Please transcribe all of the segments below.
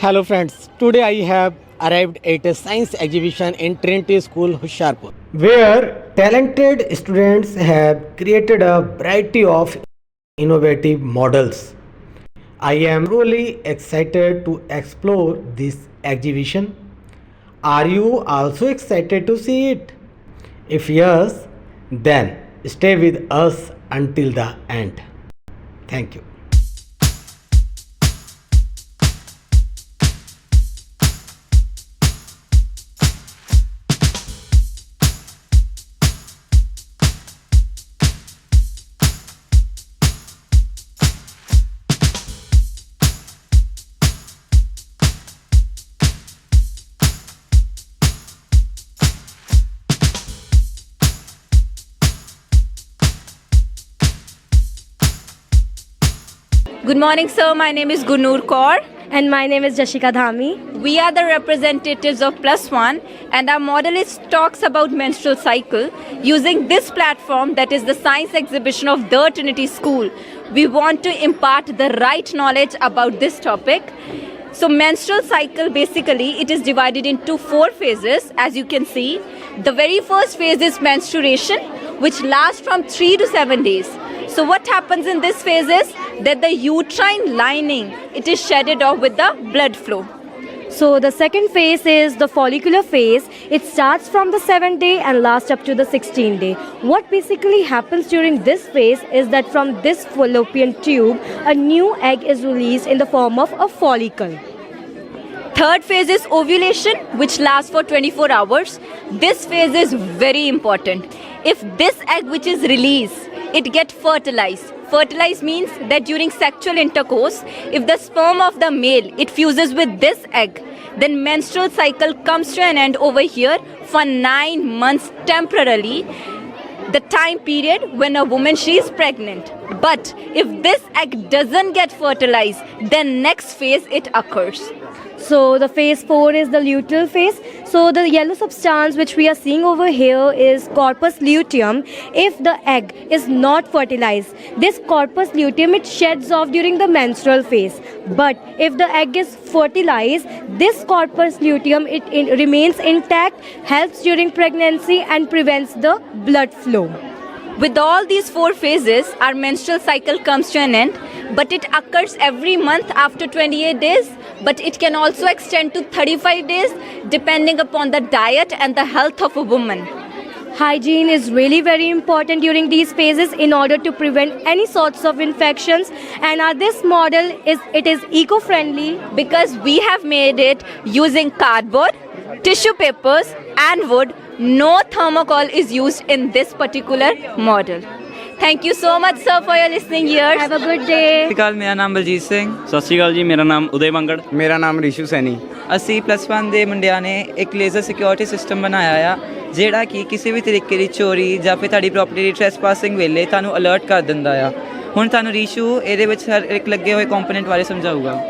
Hello friends, today I have arrived at a science exhibition in Trinity School, Hoshiarpur, where talented students have created a variety of innovative models. I am really excited to explore this exhibition. Are you also excited to see it? If yes, then stay with us until the end. Thank you. Good morning, sir. My name is Gunur Kaur. And my name is Jashika Dhami. We are the representatives of Plus One, and our model talks about menstrual cycle using this platform, that is the science exhibition of the Trinity School. We want to impart the right knowledge about this topic. So menstrual cycle, basically, it is divided into 4 phases, as you can see. The very first phase is menstruation, which lasts from 3 to 7 days. So what happens in this phase is that the uterine lining, it is shedded off with the blood flow. So the second phase is the follicular phase. It starts from the 7th day and lasts up to the 16th day. What basically happens during this phase is that from this fallopian tube, a new egg is released in the form of a follicle. Third phase is ovulation, which lasts for 24 hours. This phase is very important. If this egg which is released, it gets fertilized. Fertilized means that during sexual intercourse, if the sperm of the male, it fuses with this egg, then menstrual cycle comes to an end over here for 9 months temporarily, the time period when a woman, she is pregnant. But if this egg doesn't get fertilized, then next phase it occurs. So the phase 4 is the luteal phase. So the yellow substance which we are seeing over here is corpus luteum. If the egg is not fertilized, this corpus luteum, it sheds off during the menstrual phase. But if the egg is fertilized, this corpus luteum, it remains intact, helps during pregnancy and prevents the blood flow. With all these 4 phases, our menstrual cycle comes to an end, but it occurs every month after 28 days, but it can also extend to 35 days depending upon the diet and the health of a woman. Hygiene is really very important during these phases in order to prevent any sorts of infections. And this model is eco-friendly because we have made it using cardboard, tissue papers and wood. No thermocol is used in this particular model. Thank you so much, sir, for your listening ears. Have a good day. ਸਤਿ ਸ਼੍ਰੀ ਅਕਾਲ, ਮੇਰਾ ਨਾਮ ਬਲਜੀਤ ਸਿੰਘ। ਸਤਿ ਸ਼੍ਰੀ ਅਕਾਲ ਜੀ, ਮੇਰਾ ਨਾਮ ਉਦੈ ਮੰਗੜ। ਮੇਰਾ ਨਾਮ ਰਿਸ਼ੂ ਸੈਣੀ। ਅਸੀਂ ਪਲੱਸ 1 ਦੇ ਮੁੰਡਿਆਂ ਨੇ ਇੱਕ ਲੇਜ਼ਰ ਸਿਕਿਉਰਿਟੀ ਸਿਸਟਮ ਬਣਾਇਆ ਆ, ਜਿਹੜਾ ਕਿ ਕਿਸੇ ਵੀ ਤਰੀਕੇ ਦੀ ਚੋਰੀ ਜਾਂ ਫਿਰ ਤੁਹਾਡੀ ਪ੍ਰੋਪਰਟੀ ਦੀ ਟ੍ਰੈਸਪਾਸਿੰਗ ਵੇਲੇ ਤੁਹਾਨੂੰ ਅਲਰਟ ਕਰ ਦਿੰਦਾ ਆ। ਹੁਣ ਤੁਹਾਨੂੰ ਰਿਸ਼ੂ ਇਹਦੇ ਵਿੱਚ ਹਰ ਇੱਕ ਲੱਗੇ ਹੋਏ ਕੰਪੋਨੈਂਟ ਬਾਰੇ ਸਮਝਾਊਗਾ।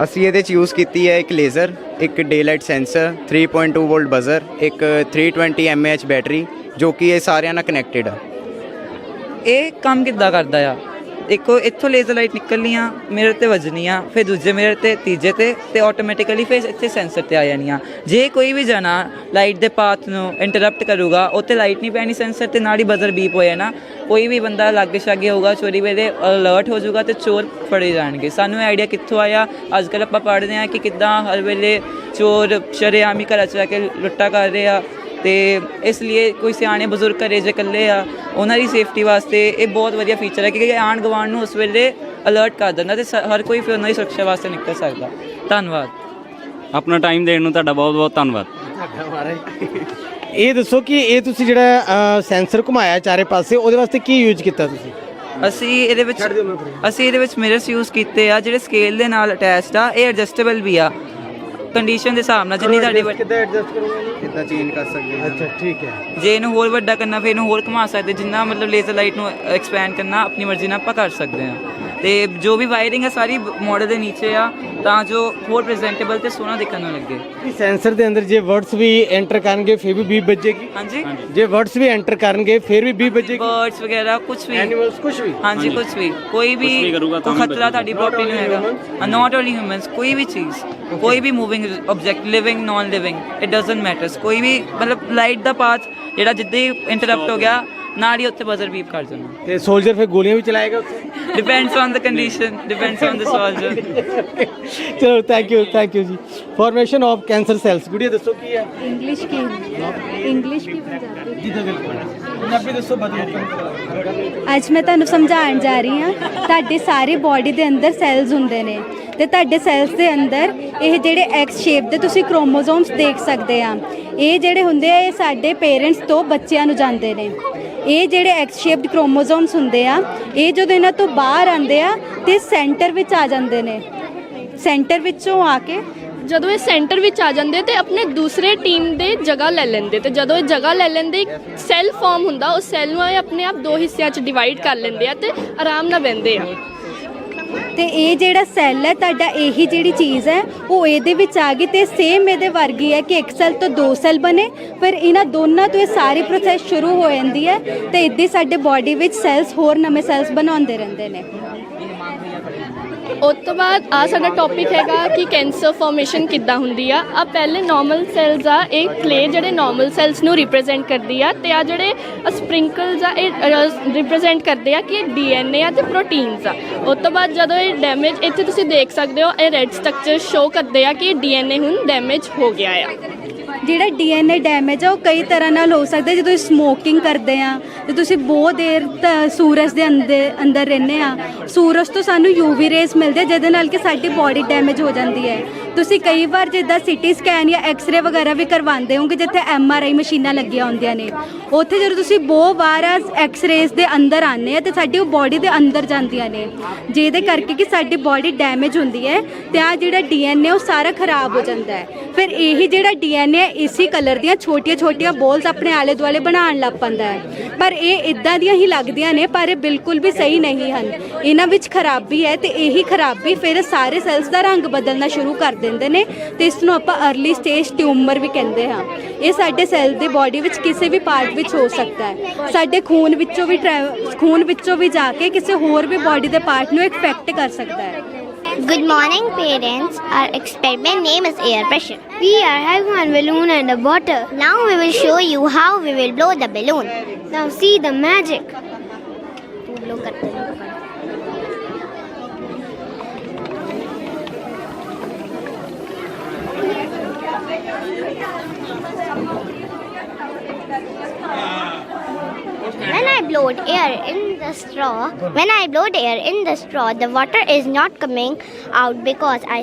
ਅਸੀਂ ਇਹਦੇ 'ਚ ਯੂਜ਼ ਕੀਤੀ ਹੈ ਇੱਕ ਲੇਜ਼ਰ, ਇੱਕ ਡੇਲਾਈਟ ਸੈਂਸਰ, 3.2 ਵੋਲਟ ਬਜ਼ਰ, ਇੱਕ 320 mAh ਬੈਟਰੀ, ਜੋ ਕਿ ਇਹ ਸਾਰਿਆਂ ਨਾਲ ਕਨੈਕਟਡ ਆ। ਇਹ ਕੰਮ ਕਿੱਦਾਂ ਕਰਦਾ ਆ? ਦੇਖੋ, ਇੱਥੋਂ ਲੇਜ਼ਰ ਲਾਈਟ ਨਿਕਲਣੀਆਂ, ਮਿਰਰ 'ਤੇ ਵੱਜਣੀਆਂ, ਫਿਰ ਦੂਜੇ ਮਿਰਰ 'ਤੇ, ਤੀਜੇ 'ਤੇ ਆਟੋਮੈਟਿਕਲੀ ਫਿਰ ਇੱਥੇ ਸੈਂਸਰ 'ਤੇ ਆ ਜਾਣੀਆਂ। ਜੇ ਕੋਈ ਵੀ ਜਣਾ ਲਾਈਟ ਦੇ ਪਾਥ ਨੂੰ ਇੰਟਰਪਟ ਕਰੂਗਾ, ਉੱਥੇ ਲਾਈਟ ਨਹੀਂ ਪੈਣੀ ਸੈਂਸਰ 'ਤੇ, ਨਾਲ ਹੀ ਬਜ਼ਰ ਬੀਪ ਹੋ ਜਾਣਾ। ਕੋਈ ਵੀ ਬੰਦਾ ਲਾਗੇ ਛਾਗੇ ਹੋਊਗਾ ਚੋਰੀ ਵੇਲੇ, ਅਲਰਟ ਹੋ ਜਾਊਗਾ ਅਤੇ ਚੋਰ ਫੜੇ ਜਾਣਗੇ। ਸਾਨੂੰ ਇਹ ਆਈਡੀਆ ਕਿੱਥੋਂ ਆਇਆ? ਅੱਜ ਕੱਲ੍ਹ ਆਪਾਂ ਪੜ੍ਹਦੇ ਹਾਂ ਕਿ ਕਿੱਦਾਂ ਹਰ ਵੇਲੇ ਚੋਰ ਸ਼ਰੇਆਮ ਹੀ ਘਰਾਂ 'ਚ ਜਾ ਕੇ ਲੁੱਟਾਂ ਕਰ ਰਹੇ ਆ, ਅਤੇ ਇਸ ਲਈ ਕੋਈ ਸਿਆਣੇ ਬਜ਼ੁਰਗ ਘਰੇ ਜੇ ਇਕੱਲੇ ਆ, ਉਹਨਾਂ ਦੀ ਸੇਫਟੀ ਵਾਸਤੇ ਇਹ ਬਹੁਤ ਵਧੀਆ ਫੀਚਰ ਹੈ, ਕਿਉਂਕਿ ਆਂਢ ਗੁਆਂਢ ਨੂੰ ਉਸ ਵੇਲੇ ਅਲਰਟ ਕਰ ਦਿੰਦਾ ਅਤੇ ਹਰ ਕੋਈ ਫਿਰ ਉਹਨਾਂ ਦੀ ਸੁਰੱਖਿਆ ਵਾਸਤੇ ਨਿਕਲ ਸਕਦਾ। ਧੰਨਵਾਦ। ਆਪਣਾ ਟਾਈਮ ਦੇਣ ਨੂੰ ਤੁਹਾਡਾ ਬਹੁਤ ਬਹੁਤ ਧੰਨਵਾਦ। ਇਹ ਦੱਸੋ ਕਿ ਇਹ ਤੁਸੀਂ ਜਿਹੜਾ ਸੈਂਸਰ ਘੁਮਾਇਆ ਚਾਰੇ ਪਾਸੇ, ਉਹਦੇ ਵਾਸਤੇ ਕੀ ਯੂਜ਼ ਕੀਤਾ ਤੁਸੀਂ? ਅਸੀਂ ਇਹਦੇ ਵਿੱਚ ਮਿਰਰਸ ਯੂਜ਼ ਕੀਤੇ ਆ, ਜਿਹੜੇ ਸਕੇਲ ਦੇ ਨਾਲ ਅਟੈਚਡ ਆ। ਇਹ ਐਡਜਸਟੇਬਲ ਵੀ ਆ ਕੰਡੀਸ਼ਨ ਦੇ ਹਿਸਾਬ ਨਾਲ, ਜਿੰਨੀ ਤੁਹਾਡੀ ਕਿੱਦਾਂ ਐਡਜਸਟ ਕਰੋਗੇ? ਇੱਦਾਂ ਚੇਂਜ ਕਰ ਸਕਦੇ ਹਾਂ। ਅੱਛਾ, ਠੀਕ ਹੈ। ਜੇ ਇਹਨੂੰ ਹੋਰ ਵੱਡਾ ਕਰਨਾ, ਫਿਰ ਇਹਨੂੰ ਹੋਰ ਘੁਮਾ ਸਕਦੇ, ਜਿੰਨਾ ਮਤਲਬ ਲੇਜ਼ਰ ਲਾਈਟ ਨੂੰ ਐਕਸਪੈਂਡ ਕਰਨਾ ਆਪਣੀ ਮਰਜ਼ੀ ਨਾਲ ਆਪਾਂ ਕਰ ਸਕਦੇ ਹਾਂ। ਤੇ ਜੋ ਵੀ ਵਾਇਰਿੰਗ ਹੈ ਸਾਰੀ ਮਾਡਲ ਦੇ ਨੀਚੇ ਆ ਤਾਂ ਜੋ ਹੋਰ ਪ੍ਰੈਜ਼ੈਂਟੇਬਲ ਤੇ ਸੋਹਣਾ ਦਿਖਣ ਨੂੰ ਲੱਗੇ। ਇਹ ਸੈਂਸਰ ਦੇ ਅੰਦਰ ਜੇ ਵਰਡਸ ਵੀ ਐਂਟਰ ਕਰਨਗੇ ਫਿਰ ਵੀ 20 ਵੱਜੇਗੀ। ਹਾਂਜੀ ਜੇ ਵਰਡਸ ਵੀ ਐਂਟਰ ਕਰਨਗੇ ਫਿਰ ਵੀ 20 ਵੱਜੇਗੀ। ਬਰਡਸ ਵਗੈਰਾ ਕੁਝ ਵੀ ਐਨੀਮਲਸ ਕੁਝ ਵੀ। ਹਾਂਜੀ ਕੁਝ ਵੀ ਕੋਈ ਵੀ ਕੁਛ ਵੀ ਕਰੂਗਾ ਤਾਂ ਕੋਈ ਵੀ ਖਤਰਾ ਤੁਹਾਡੀ ਪ੍ਰੋਪਰਟੀ ਨੂੰ ਹੈਗਾ। ਨਾਟ ਓਨਲੀ ਹਿਊਮਨਸ ਕੋਈ ਵੀ ਚੀਜ਼ ਕੋਈ ਵੀ moving object living non living it doesn't matters ਕੋਈ ਵੀ ਮਤਲਬ ਲਾਈਟ ਦਾ ਪਾਥ ਜਿਹੜਾ ਜਿੱਦਾਂ ਹੀ ਇੰਟਰਰਪਟ ਹੋ ਗਿਆ ਨਾਲ ਹੀ ਉੱਥੇ ਬਜ਼ਰ ਬੀਪ ਕਰ ਜਾਣਾ। ਤੇ ਸੋਲਜਰ ਫਿਰ ਗੋਲੀਆਂ ਵੀ ਚਲਾਏਗਾ ਉੱਥੇ। Depends on the condition depends on the soldier. ਚਲੋ ਥੈਂਕ ਯੂ ਜੀ। ਫਾਰਮੇਸ਼ਨ ਆਫ ਕੈਂਸਰ ਸੈਲਸ ਗੁੜੀਆ ਦੱਸੋ ਕੀ ਹੈ? इंग्लिश की पंजाबी। ਜੀ ਤਾਂ ਬਿਲਕੁਲ ਪੰਜਾਬੀ ਦੱਸੋ ਬਦਲ। ਅੱਜ ਮੈਂ ਤੁਹਾਨੂੰ ਸਮਝਾਉਣ ਜਾ ਰਹੀ ਹਾਂ ਤੁਹਾਡੇ ਸਾਰੇ ਬਾਡੀ ਦੇ ਅੰਦਰ ਸੈਲਸ ਹੁੰਦੇ ਨੇ ਤੇ ਤੁਹਾਡੇ ਸੈਲਸ ਦੇ ਅੰਦਰ ਇਹ ਜਿਹੜੇ ਐਕਸ ਸ਼ੇਪ ਦੇ ਤੁਸੀਂ ਕ੍ਰੋਮੋਸੋਮਸ ਦੇਖ ਸਕਦੇ ਆ ਇਹ ਜਿਹੜੇ ਹੁੰਦੇ ਆ ਇਹ ਸਾਡੇ ਪੇਰੈਂਟਸ ਤੋਂ ਬੱਚਿਆਂ ਨੂੰ ਜਾਂਦੇ ਨੇ। ਇਹ ਜਿਹੜੇ ਐਕਸ ਸ਼ੇਪਡ ਕ੍ਰੋਮੋਸੋਮਸ ਹੁੰਦੇ ਆ ਇਹ ਜਦੋਂ ਇਹਨਾਂ ਤੋਂ ਬਾਹਰ ਆਉਂਦੇ ਆ ਤੇ ਸੈਂਟਰ ਵਿੱਚ ਆ ਜਾਂਦੇ ਨੇ। ਸੈਂਟਰ ਵਿੱਚੋਂ ਆ ਕੇ ਜਦੋਂ ਇਹ ਸੈਂਟਰ ਵਿੱਚ ਆ ਜਾਂਦੇ ਤੇ ਆਪਣੇ ਦੂਸਰੇ ਟੀਮ ਦੇ ਜਗ੍ਹਾ ਲੈ ਲੈਂਦੇ ਤੇ ਜਦੋਂ ਇਹ ਜਗ੍ਹਾ ਲੈ ਲੈਂਦੇ ਇੱਕ ਸੈੱਲ ਫਾਰਮ ਹੁੰਦਾ ਉਸ ਸੈੱਲ ਨੂੰ ਇਹ ਆਪਣੇ ਆਪ ਦੋ ਹਿੱਸਿਆਂ 'ਚ ਡਿਵਾਈਡ ਕਰ ਲੈਂਦੇ ਆ ਤੇ ਆਰਾਮ ਨਾਲ ਬਹਿੰਦੇ ਆ। ਤੇ ਇਹ ਜਿਹੜਾ ਸੈੱਲ ਹੈ ਤੁਹਾਡਾ ਇਹੀ ਜਿਹੜੀ ਚੀਜ਼ ਹੈ ਉਹ ਇਹਦੇ ਵਿੱਚ ਆ ਗਈ ਤੇ ਸੇਮ ਇਹਦੇ ਵਰਗੀ ਹੈ ਕਿ ਇੱਕ ਸੈੱਲ ਤੋਂ ਦੋ ਸੈੱਲ ਬਣੇ ਫਿਰ ਇਹਨਾਂ ਦੋਨਾਂ ਤੋਂ ਇਹ ਸਾਰੀ ਪ੍ਰੋਸੈਸ ਸ਼ੁਰੂ ਹੋ ਜਾਂਦੀ ਹੈ ਤੇ ਇੱਦਾਂ ਸਾਡੇ ਬਾਡੀ ਵਿੱਚ ਸੈਲਸ ਹੋਰ ਨਵੇਂ ਸੈਲਸ ਬਣਾਉਂਦੇ ਰਹਿੰਦੇ ਨੇ। ਉਸ ਤੋਂ ਬਾਅਦ ਆ ਸਾਡਾ ਟੌਪਿਕ ਹੈਗਾ ਕਿ ਕੈਂਸਰ ਫਾਰਮੇਸ਼ਨ ਕਿੱਦਾਂ ਹੁੰਦੀ ਆ। ਆ ਪਹਿਲੇ ਨਾਰਮਲ ਸੈਲਸ ਆ ਇਹ ਕਲੇ ਜਿਹੜੇ ਨਾਰਮਲ ਸੈਲਸ ਨੂੰ ਰਿਪਰੈਜ਼ੈਂਟ ਕਰਦੀ ਆ ਤੇ ਆ ਜਿਹੜੇ ਸਪ੍ਰਿੰਕਲਸ ਆ ਇਹ ਰਿਪਰੈਜ਼ੈਂਟ ਕਰਦੇ ਆ ਕਿ ਇਹ DNA ਆ ਤੇ ਪ੍ਰੋਟੀਨਸ ਆ। ਉਸ ਤੋਂ ਬਾਅਦ ਜਦੋਂ ਇਹ ਡੈਮੇਜ ਇੱਥੇ ਤੁਸੀਂ ਦੇਖ ਸਕਦੇ ਹੋ ਇਹ ਰੈੱਡ ਸਟਰਕਚਰ ਸ਼ੋ ਕਰਦੇ ਆ ਕਿ ਇਹ DNA ਹੁਣ ਡੈਮੇਜ ਹੋ ਗਿਆ ਆ। ਜਿਹੜਾ DNA ਡੈਮੇਜ ਆ ਉਹ ਕਈ ਤਰ੍ਹਾਂ ਨਾਲ ਹੋ ਸਕਦਾ ਜਦੋਂ ਸਮੋਕਿੰਗ ਕਰਦੇ ਆ ਤੇ ਤੁਸੀਂ ਬਹੁਤ ਦੇਰ ਸੂਰਜ ਦੇ ਅੰਦਰ ਰਹਿੰਦੇ ਆ ਸੂਰਜ ਤੋਂ ਸਾਨੂੰ UV ਰੇਜ਼ ਮਿਲਦੇ ਜਿਹਦੇ ਨਾਲ ਕਿ ਸਾਡੀ ਬਾਡੀ ਡੈਮੇਜ ਹੋ ਜਾਂਦੀ ਹੈ। ਤੁਸੀਂ ਕਈ ਵਾਰ ਜਿੱਦਾਂ CT ਸਕੈਨ ਜਾਂ ਐਕਸ-ਰੇ ਵਗੈਰਾ ਵੀ ਕਰਵਾਉਂਦੇ ਹੋਗੇ ਜਿੱਥੇ MRI ਮਸ਼ੀਨਾਂ ਲੱਗੀਆਂ ਹੁੰਦੀਆਂ ਨੇ ਉੱਥੇ ਜਦੋਂ ਤੁਸੀਂ ਬਹੁਤ ਵਾਰ ਐਕਸ-ਰੇਜ਼ ਦੇ ਅੰਦਰ ਆਉਂਦੇ ਆ ਤੇ ਸਾਡੀ ਉਹ ਬਾਡੀ ਦੇ ਅੰਦਰ ਜਾਂਦੀਆਂ ਨੇ ਜਿਹਦੇ ਕਰਕੇ ਕਿ ਸਾਡੀ ਬਾਡੀ ਡੈਮੇਜ ਹੁੰਦੀ ਹੈ ਤੇ ਆ ਜਿਹੜਾ DNA ਉਹ ਸਾਰਾ ਖਰਾਬ ਹੋ ਜਾਂਦਾ ਹੈ। ਫਿਰ ਇਹੀ ਜਿਹੜਾ DNA ਇਸੇ ਕਲਰ ਦੀਆਂ ਛੋਟੀਆਂ ਬੋਲਸ ਆਪਣੇ ਆਲੇ ਦੁਆਲੇ ਬਣਾਉਣ ਲੱਗ ਪੈਂਦਾ ਹੈ ਪਰ ਇਹ ਇਦਾਂ ਦੀਆਂ ਹੀ ਲੱਗਦੀਆਂ ਨੇ ਪਰ ਇਹ ਬਿਲਕੁਲ ਵੀ ਸਹੀ ਨਹੀਂ ਹਨ। ਇਹਨਾਂ ਵਿੱਚ ਖਰਾਬੀ ਹੈ ਤੇ ਇਹੀ ਖਰਾਬੀ ਫਿਰ ਸਾਰੇ ਸੈਲਸ ਦਾ ਰੰਗ ਬਦਲਣਾ ਸ਼ੁਰੂ ਕਰ ਦਿੰਦੇ ਨੇ ਤੇ ਇਸ ਨੂੰ ਆਪਾਂ अर्ਲੀ ਸਟੇਜ ਟਿਊਮਰ ਵੀ ਕਹਿੰਦੇ ਹਾਂ। ਇਹ ਸਾਡੇ ਸੈੱਲ ਦੀ ਬਾਡੀ ਵਿੱਚ ਕਿਸੇ ਵੀ ਪਾਰਟ ਵਿੱਚ ਹੋ ਸਕਦਾ ਹੈ। ਸਾਡੇ ਖੂਨ ਵਿੱਚੋਂ ਵੀ ਜਾ ਕੇ ਕਿਸੇ ਹੋਰ ਵੀ ਬਾਡੀ ਦੇ ਪਾਰਟ ਨੂੰ ਇਫੈਕਟ ਕਰ ਸਕਦਾ ਹੈ। Good morning, parents. Our experiment name is air pressure. We are having one balloon and a bottle. Now we will show you how we will blow the balloon. Now see the magic. Blow karte hain. When I blowed air in the straw, the water is not coming out because I.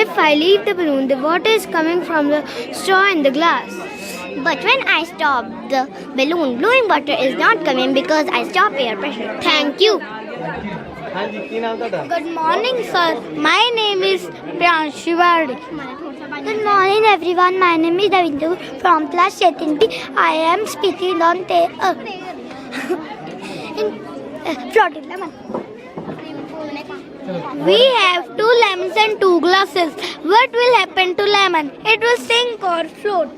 If I leave the balloon, the water is coming from the straw and the glass. But when I stop the balloon, blowing water is not coming because I stop air pressure. Thank you. ਹਾਂਜੀ ਕੀ ਨਾਮ ਤੁਹਾਡਾ? Good morning, sir. My name is Priyanshu Vardi. Good morning, everyone. My name is Davindu from class 7B. I am speaking on floating lemon. We have 2 lemons and 2 glasses. What will happen to lemon? It will sink or float.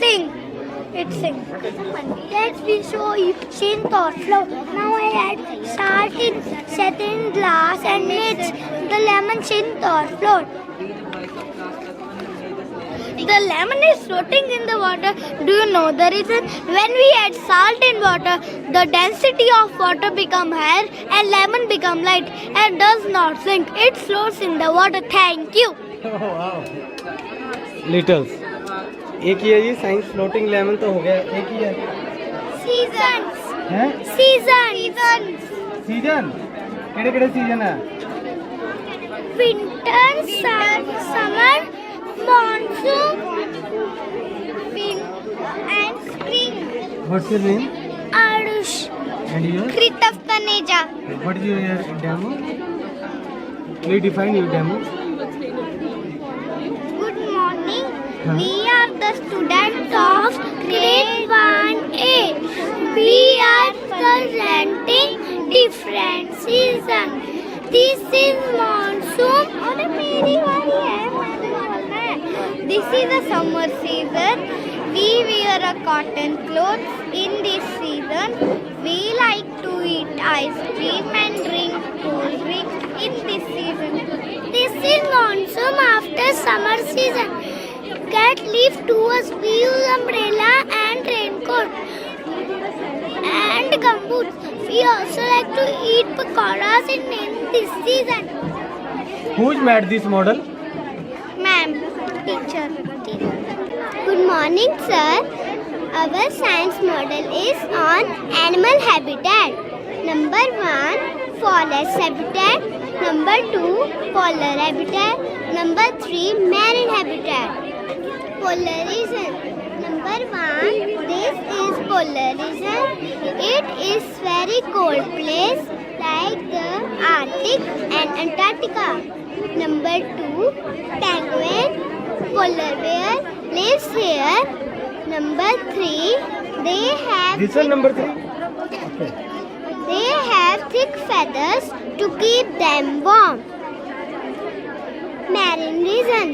Sink. It sinks. Let me show you sink or float. Now I add salt in certain glass and let the lemon sink or float. The lemon is floating in the water. Do you know the reason? When we add salt in water, the density of water become higher and lemon become light and does not sink. It floats in the water. Thank you. लिटल्स एक ही है जी science floating lemon तो हो गया एक ही है। Seasons. हैं Seasons. Season केड़े season है? Winter, summer, monsoon, and spring. What's your name? Arush. And yours? Kritaf Taneja. What is your demo? Please define your demo. Good morning. We are the students of grade 1A. We are presenting different season. This is monsoon. This is the summer season. We wear a cotton clothes in this season. We like to eat ice cream and drink cold drink in this season. This is monsoon after summer season. Cat leaf to us. We use umbrella and raincoat and gumboots. We also like to eat pakoras in this season. Who's made this model? Ma'am, teacher. Good morning, sir. Our science model is on animal habitat. Number 1, forest habitat. Number 2, polar habitat. Number 3, marine habitat. Polar region. Number 1, this is polar region. It is very cold place like the Arctic and Antarctica. Number 2, penguin, polar bear lives here. Number 3, they have This one number 3. they have thick feathers to keep them warm. Marine region.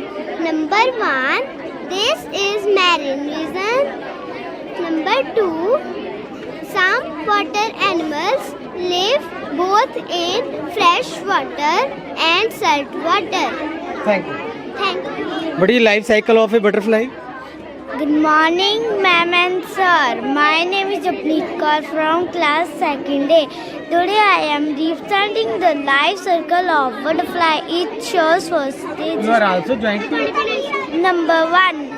Number 1, this is marine region. Number 2, some water animals live both in fresh water and salt water. Thank you. Thank you. What is life cycle of a butterfly? Good morning, ma'am and sir. My name is Japneet Kaur from class 2nd A. Today I am representing the life cycle of butterfly. It shows first stage. You are also joined. Number 1,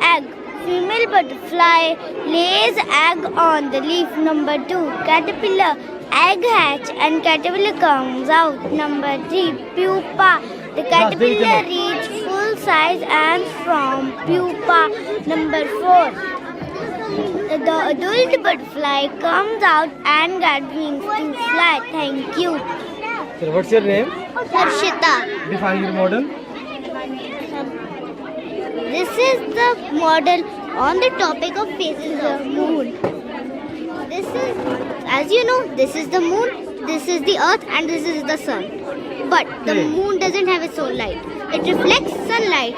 egg. Female butterfly lays egg on the leaf. Number 2, caterpillar. Egg hatch and caterpillar comes out. Number 3, pupa. The caterpillar reaches full size and from pupa. Number 4, the adult butterfly comes out and gets wings to fly. Thank you. Sir, what's your name? Harshita. Define your model. This is the model on the topic of phases of moon. This is, as you know, this is the moon, this is the earth and this is the sun. But the moon doesn't have its own light. It reflects sunlight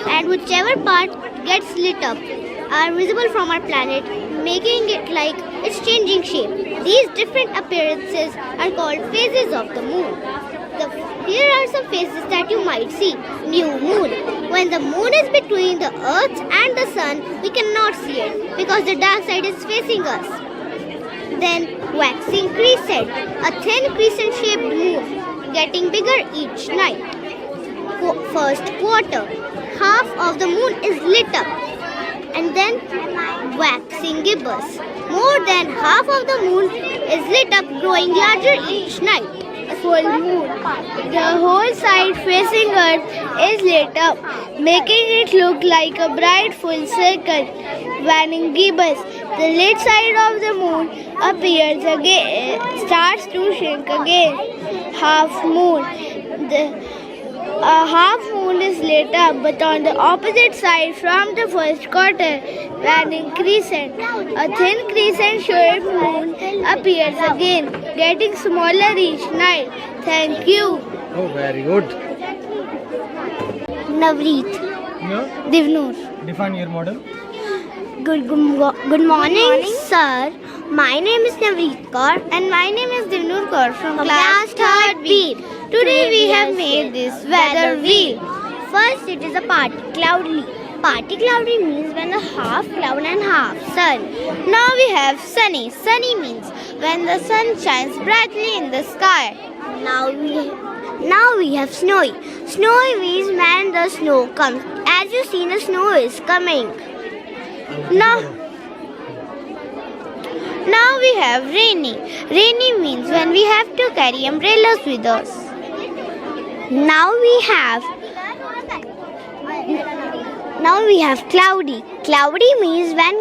and whichever part gets lit up are visible from our planet, making it like it's changing shape. These different appearances are called phases of the moon. Here are some phases that you might see. New moon. When the moon is between the earth and the sun, we cannot see it because the dark side is facing us. Then waxing crescent, a thin crescent shaped moon getting bigger each night. First quarter, half of the moon is lit up. And then waxing gibbous. More than half of the moon is lit up, growing larger each night. Full moon. The whole side facing earth is lit up, making it look like a bright full circle. Waning gibbous. The lit side of the moon appears again, starts to shrink again. Half moon. A half moon is lit up, but on the opposite side from the first quarter. Waning crescent. A thin crescent-shaped moon appears again, getting smaller each night. Thank you. Oh, very good. Navreet. Yeah. Divnoor. Define your model. Good morning, sir. My name is Navreet Kaur and my name is Divnoor Kaur from class 3rd B. Today we have made this weather wheel. First, it is a party cloudy. Party cloudy means when the half cloud and half sun. Now we have sunny. Sunny means when the sun shines brightly in the sky. Now we have snowy. Snowy means when the snow comes. As you see, the snow is coming. Now we have rainy. Rainy means when we have to carry umbrellas with us. Now we have cloudy. Cloudy means when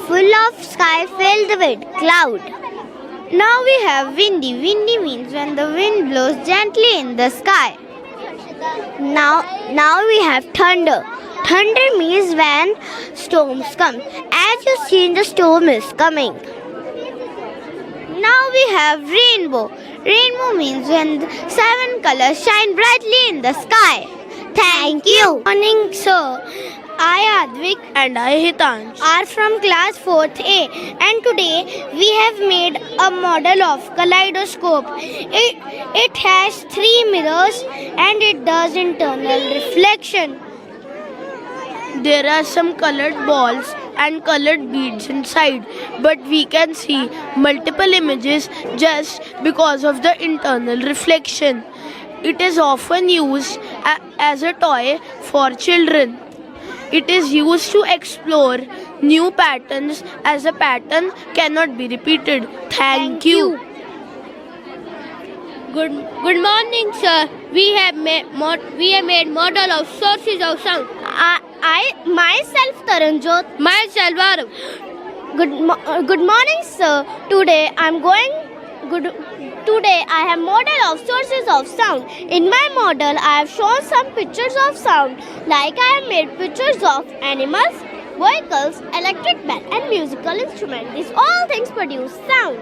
full of sky filled with cloud. Now we have windy. Windy means when the wind blows gently in the sky. Now we have thunder. Thunder means when storms come. As you see, the storm is coming. Now we have rainbow. Rainbow means when the 7 colors shine brightly in the sky. Thank you. Good morning, sir. I, Advik, and I, Hitansh, are from class 4th A, and today we have made a model of kaleidoscope. It has 3 mirrors and it does internal reflection. There are some colored balls and colored beads inside, but we can see multiple images just because of the internal reflection. It is often used as a toy for children. It is used to explore new patterns as a pattern cannot be repeated. Thank you. Good morning, sir. We have made model of sources of sound. I myself Taranjot. Myself Arav. Good morning, sir. Today I have model of sources of sound. In my model, I have shown some pictures of sound. Like I have made pictures of animals, vehicles, electric bell, and musical instruments. These all things produce sound.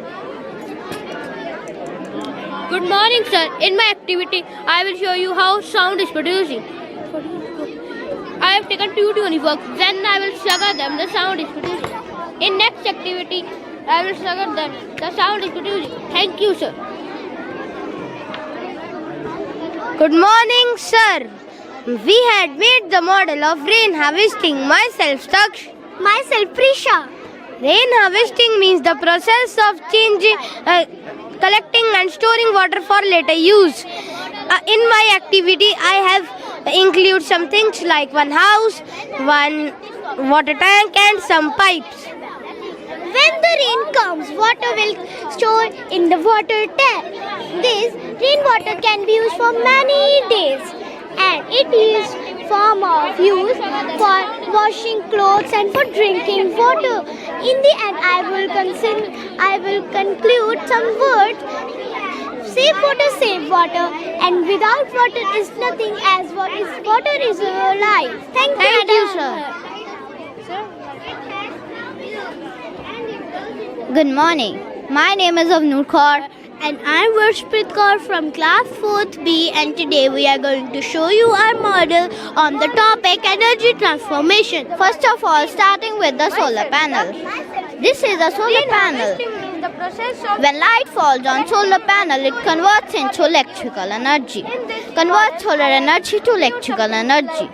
Good morning, sir. In my activity, I will show you how sound is producing. I have taken 2 tuning forks. Then I will sugar them. The sound is producing. In next activity, I will sugar them. The sound is producing. Thank you, sir. Good morning, sir. We had made the model of rain harvesting. Myself, Taksh. Myself, Prisha. Rain harvesting means the process of collecting and storing water for later use. In my activity, I have include some things like one house, one water tank, and some pipes. When the rain comes, water will store in the water tank. This rainwater can be used for many days, and it is form of use for washing clothes and for drinking water. In the end, I will conclude some words. Save water, save water, and without water is nothing, as water is our life. Thank you, sir. Good morning. My name is Avnoor Kaur. And I'm Varshprit Kaur from class 4th B, and today we are going to show you our model on the topic energy transformation. First of all, starting with the solar panel. This is a solar panel. When light falls on solar panel, it converts into electrical energy. Converts solar energy to electrical energy.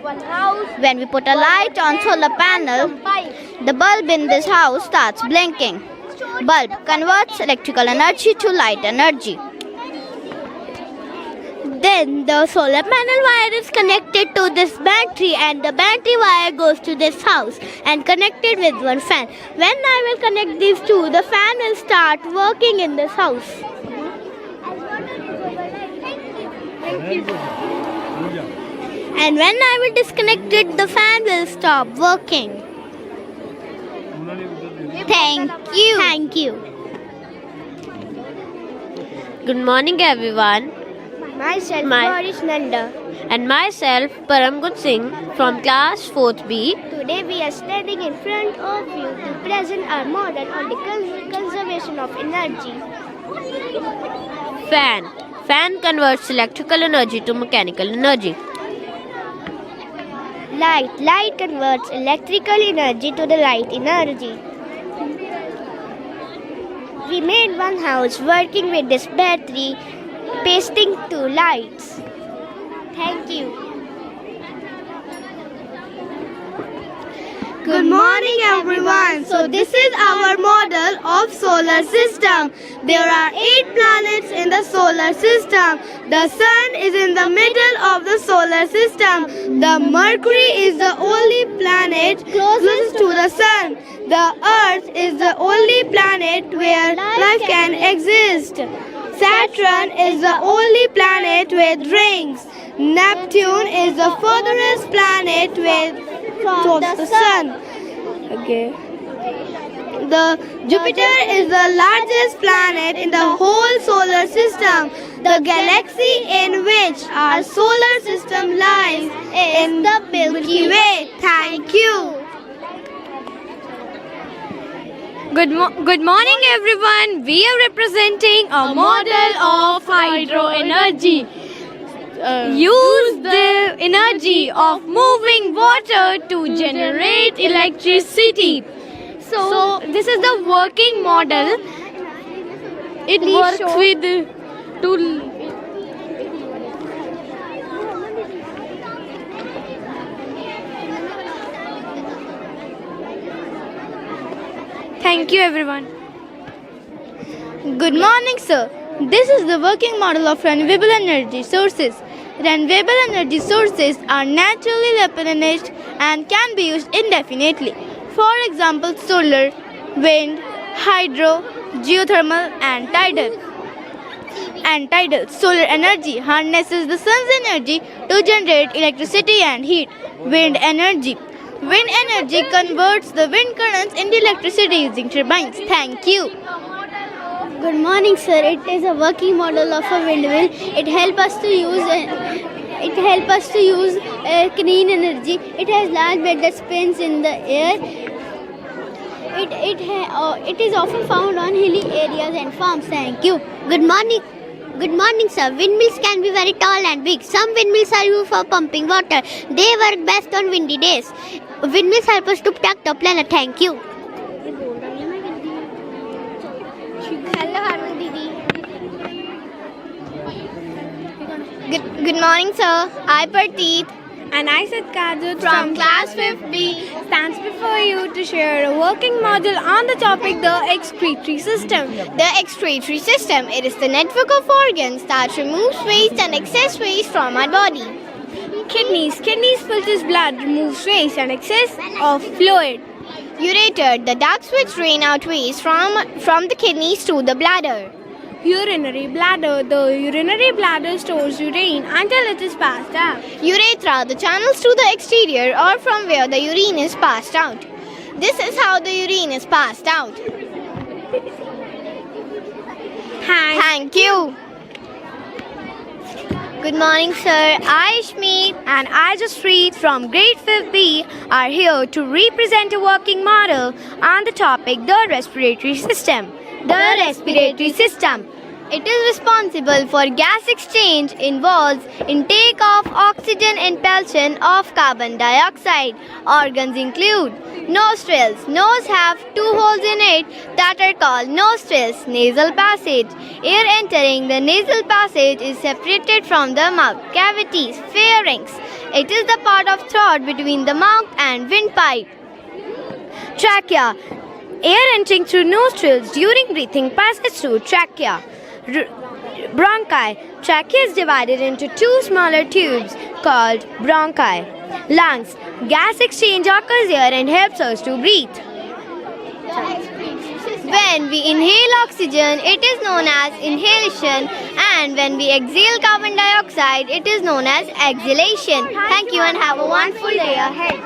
When we put a light on solar panel, the bulb in this house starts blinking. Bulb converts electrical energy to light energy. Then the solar panel wire is connected to this battery, and the battery wire goes to this house and connected with one fan. When I will connect these two, the fan will start working in this house. And when I will disconnect it, the fan will stop working. Thank you. Thank you. Good morning, everyone. Myself, Marish Nanda. And myself, Paramgut Singh from class 4th B. Today we are standing in front of you to present our model on the conservation of energy. Fan. Fan converts electrical energy to mechanical energy. Light. Light converts electrical energy to the light energy. We made one house working with this battery, pasting 2 lights. Thank you. Good morning, everyone. So this is our model of solar system. There are 8 planets in the solar system. The sun is in the middle of the solar system. The Mercury is the only planet closest to the sun. The Earth is the only planet where life can exist. Saturn is the only planet with rings. Neptune is the furthest planet from the sun. Okay. Jupiter is the largest planet in the whole solar system. The galaxy in which our solar system lies is the Milky Way. Thank you. Good morning, everyone. We are representing a model of hydro energy. Use the energy of moving water to generate electricity. So this is the working model. It works with two. Thank you, everyone. Good morning, sir. This is the working model of renewable energy sources. Renewable energy sources are naturally replenished and can be used indefinitely. For example, solar, wind, hydro, geothermal, and tidal. Solar energy harnesses the sun's energy to generate electricity and heat. Wind energy converts the wind currents into electricity using turbines. Thank you. Good morning, sir. It is a working model of a windmill. It helps us to use clean energy. It has large bed that spins in the air. It is often found on hilly areas and farms. Thank you. Good morning. Good morning, sir. Windmills can be very tall and big. Some windmills are used for pumping water. They work best on windy days. Windmills help us to protect the planet. Thank you. Hello, Harman Didi. Good morning, sir. I Parteet. And I said Kajut From class 5B. stands before you to share a working model on the topic the excretory system. The excretory system, it is the network of organs that removes waste and excess waste from our body. Kidneys filters blood, removes waste and excess of fluid. Ureter, the ducts which drain out waste from the kidneys to the bladder. Urinary bladder, the urinary bladder stores urine until it is passed out. Urethra, the channels to the exterior or from where the urine is passed out. This is how the urine is passed out. Thank you. Good morning, sir. I, Ishmeet, And I, Jaspreet from grade 5B, are here to represent a working model on the topic the respiratory system. The respiratory system. It is responsible for gas exchange, involves intake of oxygen, impulsion of carbon dioxide. Organs include nostrils. Nose have two holes in it that are called nostrils. Nasal passage. Air entering the nasal passage is separated from the mouth. Cavities. Pharynx. It is the part of throat between the mouth and windpipe. Trachea. Air entering through nostrils during breathing passes through trachea. Bronchi. Trachea is divided into two smaller tubes called bronchi. Lungs. Gas exchange occurs here and helps us to breathe. When we inhale oxygen, it is known as inhalation, and when we exhale carbon dioxide, it is known as exhalation. Thank you and have a wonderful day ahead.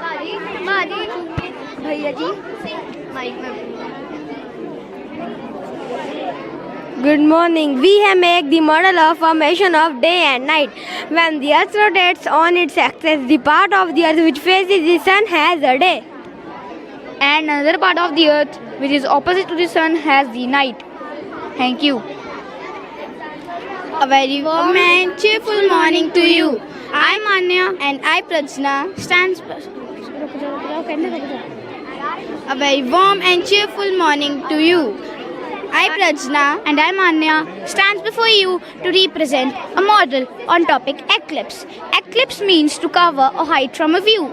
Good morning. We have made the model of formation of day and night. When the earth rotates on its axis, the part of the earth which faces the sun has a day. And another part of the earth which is opposite to the sun has the night. Thank you. A very warm and cheerful morning to you. I, Manya, and I, Prajna, A very warm and cheerful morning to you. I, Prajna, and I, Manya, stands before you to represent a model on topic eclipse. Eclipse means to cover or hide from a view.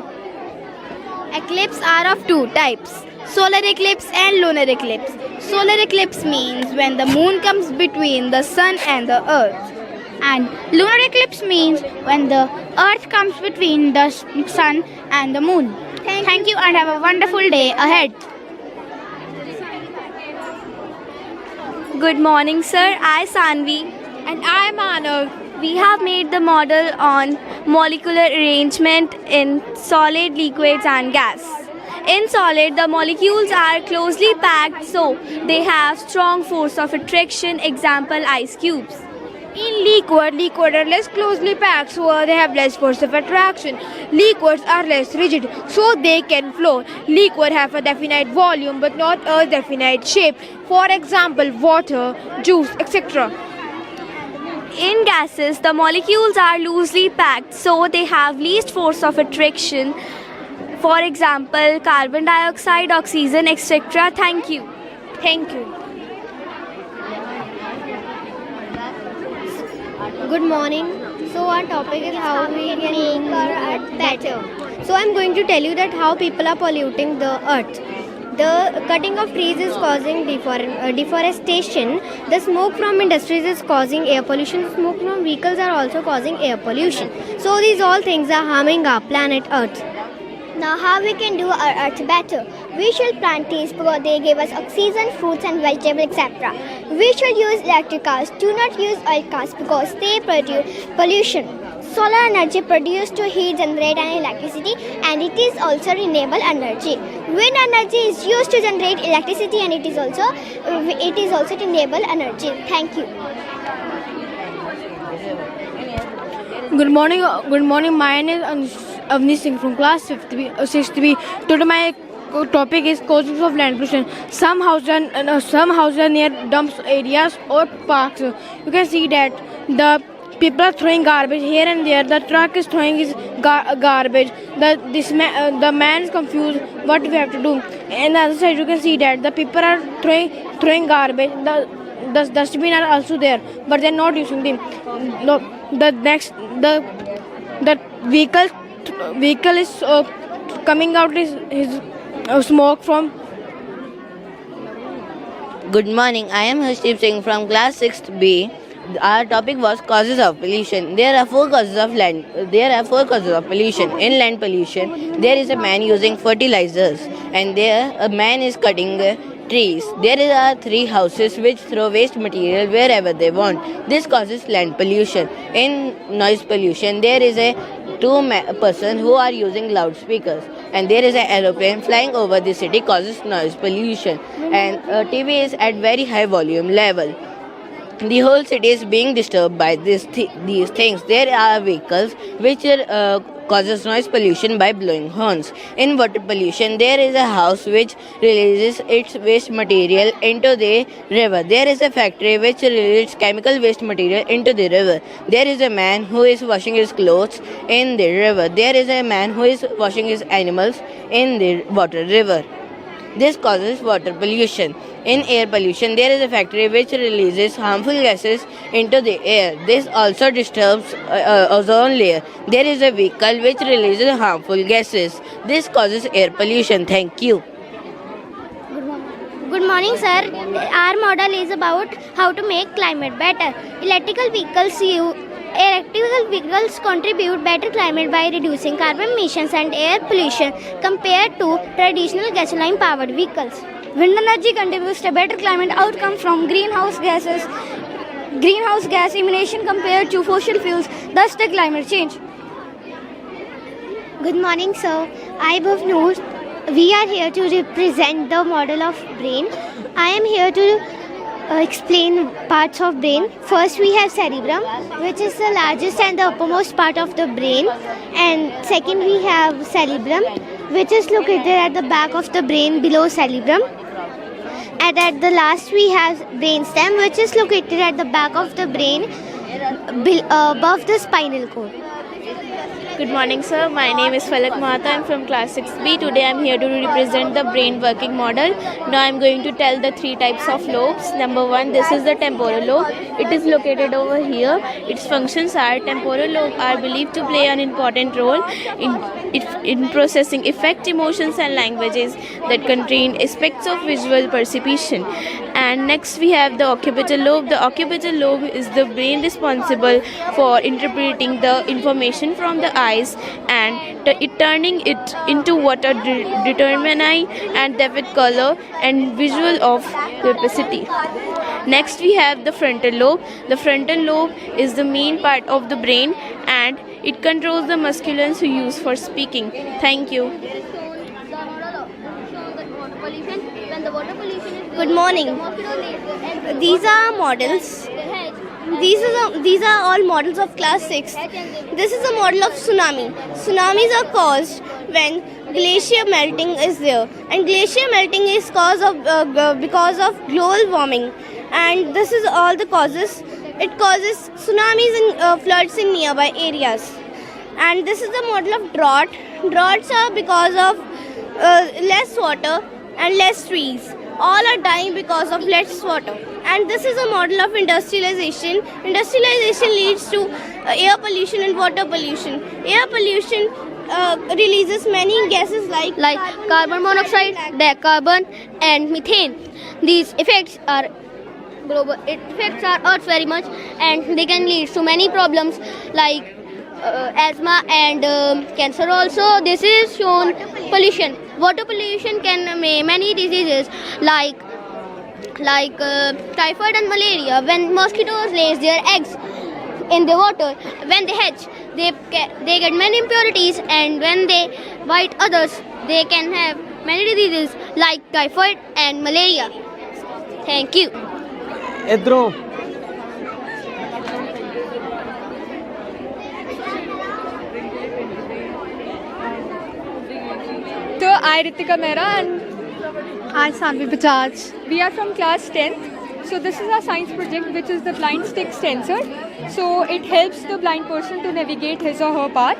Eclipse are of two types, solar eclipse and lunar eclipse. Solar eclipse means when the moon comes between the sun and the earth. And lunar eclipse means when the earth comes between the sun and the moon. Thank you and have a wonderful day ahead. Good morning, sir. I, Sanvi. And I, Manav. We have made the model on molecular arrangement in solid, liquids and gas. In solid, the molecules are closely packed, so they have strong force of attraction. Example, ice cubes. In liquid are less closely packed, so they have less force of attraction. Liquids are less rigid, so they can flow. Liquid have a definite volume but not a definite shape. For example, water, juice, etc. In gases, the molecules are loosely packed, so they have least force of attraction. For example, carbon dioxide, oxygen, etc. Thank you. Thank you. Good morning. So our topic is how we can make our earth better. So I'm going to tell you that how people are polluting the earth. The cutting of trees is causing deforestation. The smoke from industries is causing air pollution. Smoke from vehicles are also causing air pollution. So these all things are harming our planet Earth. Now, how we can do our earth better? We should plant trees because they give us oxygen, fruits and vegetables, etc. We should use electric cars. Do not use oil cars because they produce pollution. Solar energy produced to heat, generate and electricity, and it is also renewable energy. Wind energy is used to generate electricity and it is also renewable energy. Thank you. Good morning. My name is Avni Singh from class 6th B. Today my topic is causes of land pollution. Some houses are near dumps areas or parks. You can see that the people are throwing garbage here and there. The truck is throwing his garbage. The man is confused what we have to do. And the other side you can see that the people are throwing garbage. The dustbin are also there, but they are not using them. The vehicle is coming out his smoke from. Good morning. I am Harshdeep Singh from class 6th B. Our topic was causes of pollution. There are four causes of pollution. In land pollution, there is a man using fertilizers, and there a man is cutting trees. There are 3 houses which throw waste material wherever they want. This causes land pollution. In noise pollution, there is a 2 person who are using loudspeakers, and there is an aeroplane flying over the city causes noise pollution, and TV is at very high volume level. The whole city is being disturbed by these things. There are vehicles which causes noise pollution by blowing horns. In water pollution, there is a house which releases its waste material into the river. There is a factory which releases chemical waste material into the river. There is a man who is washing his clothes in the river. There is a man who is washing his animals in the water river. This causes water pollution. In air pollution, there is a factory which releases harmful gases into the air. This also disturbs ozone layer. There is a vehicle which releases harmful gases. This causes air pollution. Thank you. Good morning, sir. Our model is about how to make climate better. Electrical vehicles contribute better climate by reducing carbon emissions and air pollution compared to traditional gasoline-powered vehicles. Wind energy contributes to better climate outcome from greenhouse gas emission compared to fossil fuels, thus the climate change. Good morning, sir. I am Bhavnoor. We are here to represent the model of brain. I am here to explain parts of brain. First we have cerebrum, which is the largest and the uppermost part of the brain, and second we have cerebellum, which is located at the back of the brain below cerebrum, and at the last we have brainstem, which is located at the back of the brain above the spinal cord. Good morning, sir. My name is Falak Mahata. I am from class 6B. Today I am here to represent the brain working model. Now I am going to tell the 3 types of lobes. Number 1, this is the temporal lobe. It is located over here. Its functions are: temporal lobe are believed to play an important role in processing effect, emotions and languages that contain aspects of visual perception. And next we have the occipital lobe. The occipital lobe is the brain responsible for interpreting the information from the eyes and turning it into what are determined and vivid color and visual of opacity. Next we have the frontal lobe. The frontal lobe is the main part of the brain and it controls the muscles we use for speaking. Thank you. Good morning. These are models. These are all models of class 6. This is a model of tsunami. Tsunamis are caused when glacier melting is there, and glacier melting is because of global warming, and this is all the causes. It causes tsunamis and floods in nearby areas. And this is the model of drought. Droughts are because of less water and less trees. All are dying because of less water. And this is a model of industrialization. Industrialization leads to air pollution and water pollution. Air pollution releases many gases like carbon monoxide, dicarbon, and methane. These effects are global. It affects our Earth very much, and they can lead to many problems like asthma and cancer. Also, this is shown pollution. Water pollution can make many diseases like typhoid and malaria. When mosquitoes lay their eggs in the water, when they hatch, they get many impurities, and when they bite others, they can have many diseases like typhoid and malaria. Thank you. इधरों So I Ritika Mehra and I Sanvi Bajaj. We are from class 10th. So this is our science project, which is the blind stick sensor. So it helps the blind person to navigate his or her path.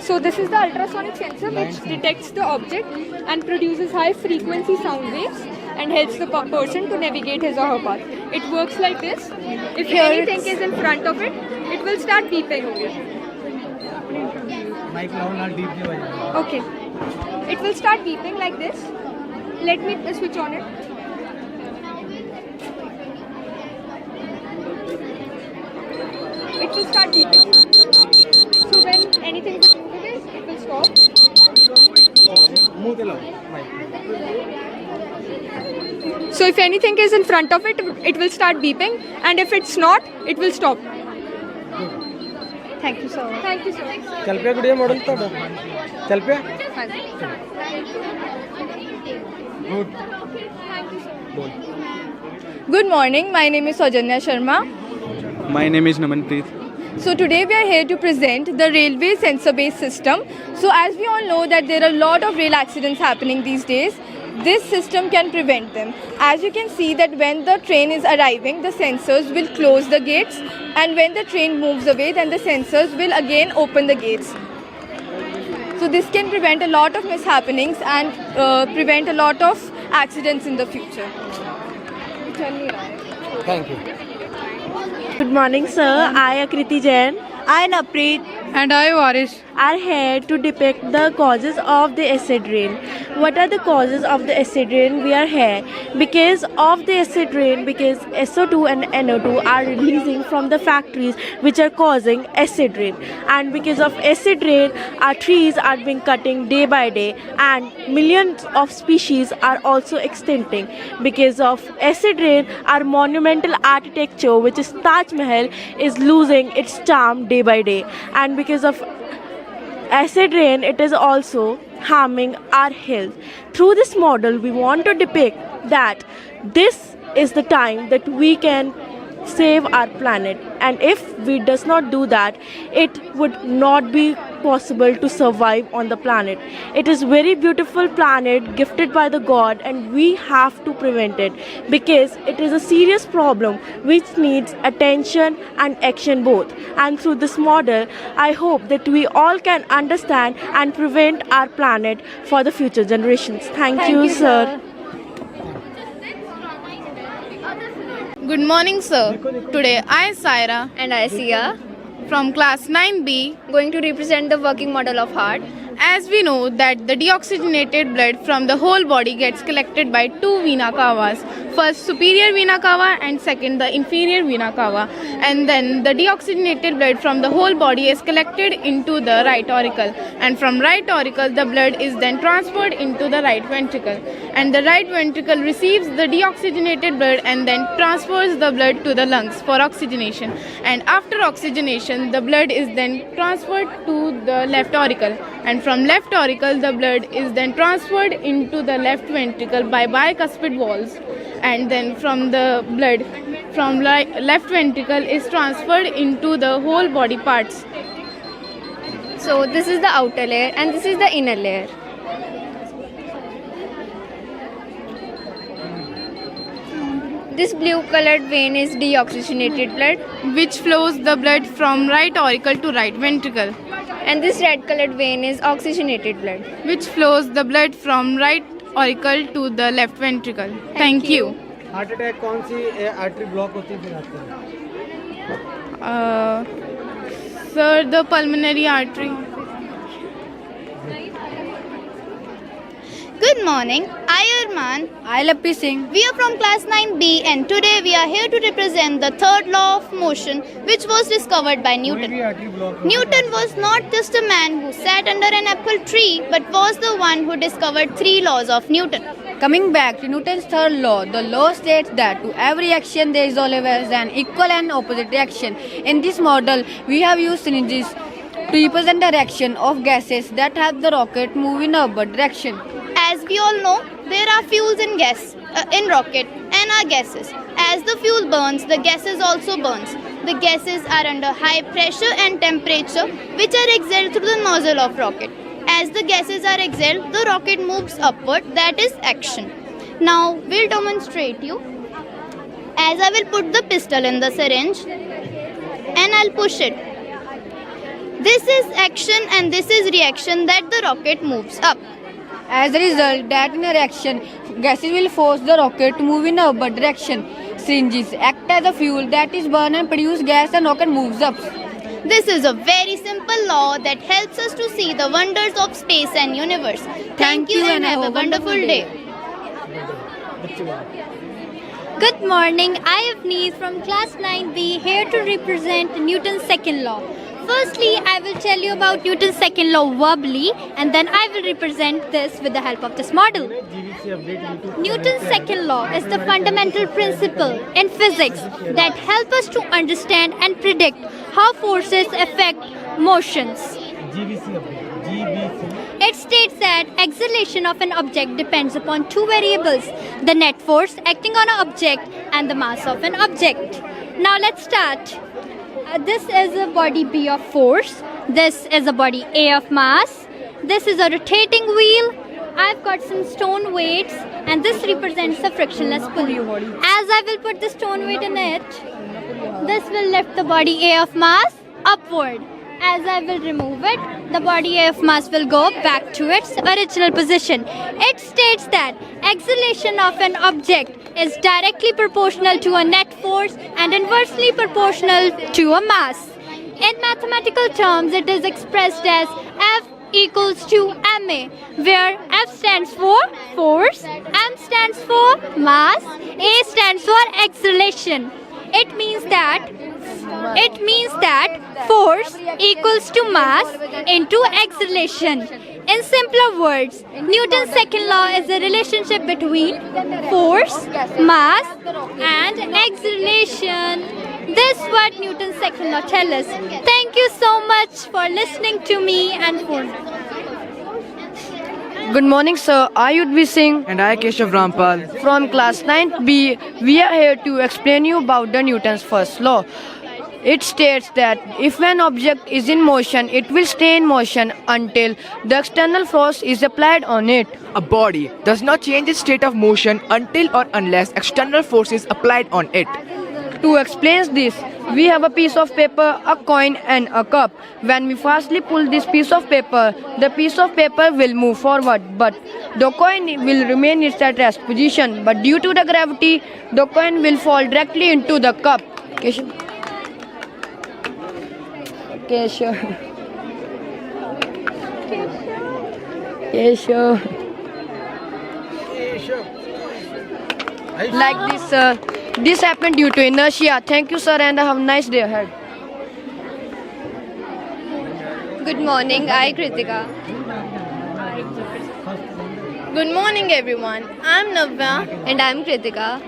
So this is the ultrasonic sensor which detects the object and produces high frequency sound waves and helps the person to navigate his or her path. It works like this. If anything is in front of it, it will start beeping. Okay. It will start beeping like this. Let me switch on it. It will start beeping. So when anything is moving, it will stop. So if anything is in front of it, it will start beeping, and if it's not, it will stop. Thank you, sir. Thank you, sir. चल पे गुड़िया model तो चल पे Good morning. My name is Saujanya Sharma. My name is Namanpreet. So today we are here to present the railway sensor-based system. So as we all know that there are a lot of rail accidents happening these days, this system can prevent them. As you can see that when the train is arriving, the sensors will close the gates, and when the train moves away, then the sensors will again open the gates. So this can prevent a lot of mishappenings and prevent a lot of accidents in the future. Thank you. Good morning, sir. I, Akriti Jain. I, Napreet. And I, Varish. Are here to depict the causes of the acid rain. What are the causes of the acid rain? We are here because of the acid rain, because SO2 and NO2 are releasing from the factories which are causing acid rain, and because of acid rain our trees are being cutting day by day, and millions of species are also extincting. Because of acid rain our monumental architecture, which is Taj Mahal, is losing its charm day by day, and because of acid rain it is also harming our health. Through this model we want to depict that this is the time that we can save our planet, and if we does not do that, it would not be possible to survive on the planet. It is very beautiful planet gifted by the God, and we have to prevent it because it is a serious problem which needs attention and action both. And through this model I hope that we all can understand and prevent our planet for the future generations. Thank you, sir. Good morning, sir. Today I, Saira, And I, Sia, from class 9B, going to represent the working model of heart. as we know that the deoxygenated blood from the whole body gets collected by two vena cavas. First superior vena cava and second the inferior vena cava. And then the deoxygenated blood from the whole body is collected into the right auricle. And from right auricle the blood is then transferred into the right ventricle. And the right ventricle receives the deoxygenated blood and then transfers the blood to the lungs for oxygenation. And after oxygenation the blood is then transferred to the left auricle. And from left auricle the blood is then transferred into the left ventricle by bicuspid valves. and then from the blood from left ventricle is transferred into the whole body parts. So this is the outer layer and this is the inner layer. This blue colored vein is deoxygenated blood, Which flows the blood from right auricle to right ventricle, and this red colored vein is oxygenated blood. which flows the blood from right auricle to the left ventricle. Thank you. Heart attack कौन सी artery block होती है फिर आते हैं? Sir, the pulmonary artery. Good morning, I Arman. I Lappi Singh. We are from class 9B and today we are here to represent the third law of motion which was discovered by Newton. Newton was not just a man who sat under an apple tree but was the one who discovered 3 laws of Newton. Coming back to Newton's third law, the law states that to every action there is always an equal and opposite reaction. In this model, we have used syringes to represent the reaction of gases that help the rocket move in a upward direction. As we all know, there are fuels in rocket and are gases. As the fuel burns, the gases also burns. The gases are under high pressure and temperature which are exhaled through the nozzle of rocket. As the gases are exhaled, the rocket moves upward, that is action. Now we'll demonstrate you. As I will put the pistol in the syringe and I'll push it. This is action and this is reaction that the rocket moves up. As a result, that in a reaction, gases will force the rocket to move in a upward direction. Syringes act as a fuel that is burned and produce gas and rocket moves up. This is a very simple law that helps us to see the wonders of space and universe. Thank you and have a wonderful day. Good morning, I am Avneet from class 9B here to represent Newton's second law. Firstly, I will tell you about Newton's second law verbally and then I will represent this with the help of this model. Newton's second law is the fundamental principle in physics that help us to understand and predict how forces affect motions. It states that acceleration of an object depends upon 2 variables, the net force acting on an object and the mass of an object. Now let's start. This is a body B of force. This is a body A of mass. This is a rotating wheel. I've got some stone weights and this represents a frictionless pulley. As I will put the stone weight in it, this will lift the body A of mass upward. As I will remove it, the body A of mass will go back to its original position. It states that acceleration of an object is directly proportional to a net force and inversely proportional to a mass. In mathematical terms, it is expressed as F equals to ma, where F stands for force, m stands for mass, a stands for acceleration. It means that force equals to mass into acceleration. In simpler words, Newton's second law is a relationship between force, mass and acceleration. This is what Newton's second law tells us. Thank you so much for listening to me and for Good morning, sir. I Udvi Singh And I, Keshav Rampal. from class 9B. We are here to explain you about the Newton's first law. It states that if an object is in motion, it will stay in motion until the external force is applied on it. A body does not change its state of motion until or unless external force is applied on it. To explain this, we have a piece of paper, a coin and a cup. When we fastly pull this piece of paper, the piece of paper will move forward, but the coin will remain in its at rest position. But due to the gravity, the coin will fall directly into the cup. Keshav. Like this, sir. This happened due to inertia. Thank you, sir, and have a nice day ahead. Good morning, I Kritika. Good morning, everyone. I'm Navya. And I'm Kritika.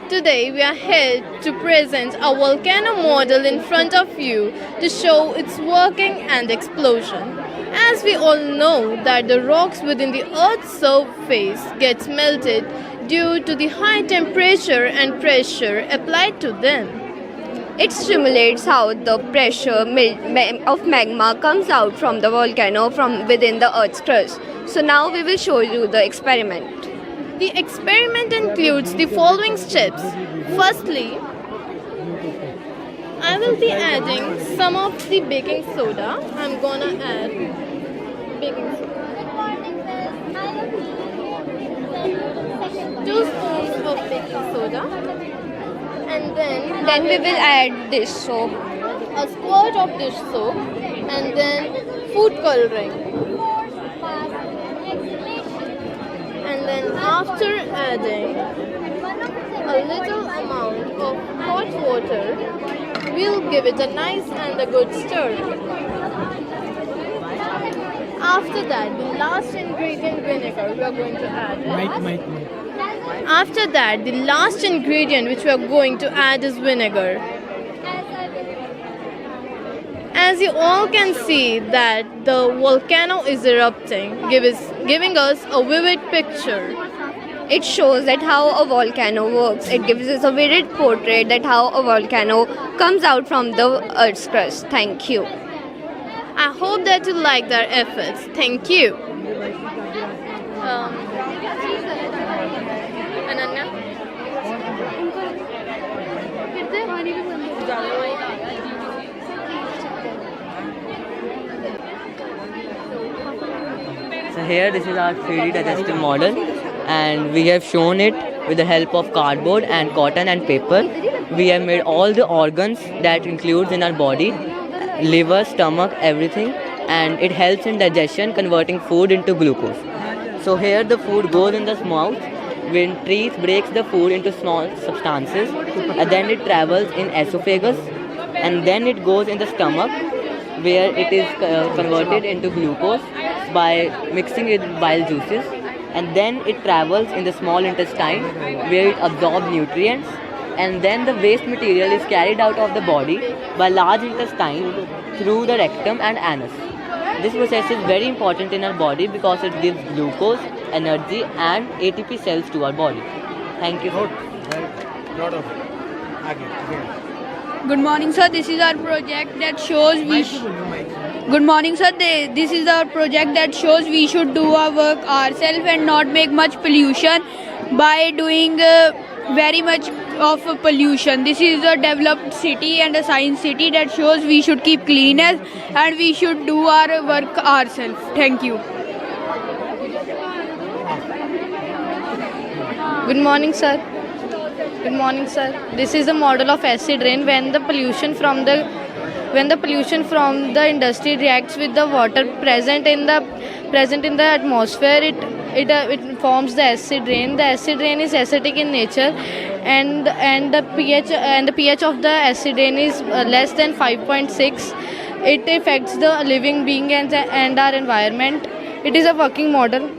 Today we are here to present a volcano model in front of you to show its working and explosion. As we all know that the rocks within the Earth's surface gets melted due to the high temperature and pressure applied to them. It stimulates how the pressure of magma comes out from the volcano from within the Earth's crust. So now we will show you the experiment. The experiment includes the following steps. Firstly, I will be adding some of the baking soda. I'm gonna add baking soda. 2 spoons of baking soda. And then We will add dish soap. a squirt of dish soap and then food coloring. And then after adding a little amount of hot water, we'll give it a nice and a good stir. After that, the last ingredient, vinegar, we are going to add it. After that, the last ingredient which we are going to add is vinegar. As you all can see that the volcano is erupting, giving us a vivid picture. It shows that how a volcano works. It gives us a vivid portrait that how a volcano comes out from the Earth's crust. Thank you. I hope that you like their efforts. Thank you. Ananya? So here this is our 3D digestive model, and we have shown it with the help of cardboard and cotton and paper. We have made all the organs that includes in our body, liver, stomach, everything, and it helps in digestion, converting food into glucose. So here the food goes in the mouth. When teeth breaks the food into small substances, and then it travels in esophagus, and then it goes in the stomach, where it is converted into glucose by mixing it with bile juices, and then it travels in the small intestine, where it absorbs nutrients, and then the waste material is carried out of the body by large intestine through the rectum and anus. This process is very important in our body because it gives glucose, energy and ATP cells to our body. Thank you. Good morning, sir. This is our project that shows Good morning, sir. This is our project that shows we should do our work ourselves and not make much pollution by doing very much of pollution. This is a developed city and a science city that shows we should keep cleanliness and we should do our work ourselves. Thank you. Good morning, sir. Good morning, sir. This is a model of acid rain. When the pollution from the industry reacts with the water present in the atmosphere, it forms the acid rain. The acid rain is acidic in nature, and the pH of the acid rain is less than 5.6. It affects the living being and our environment. It is a working model.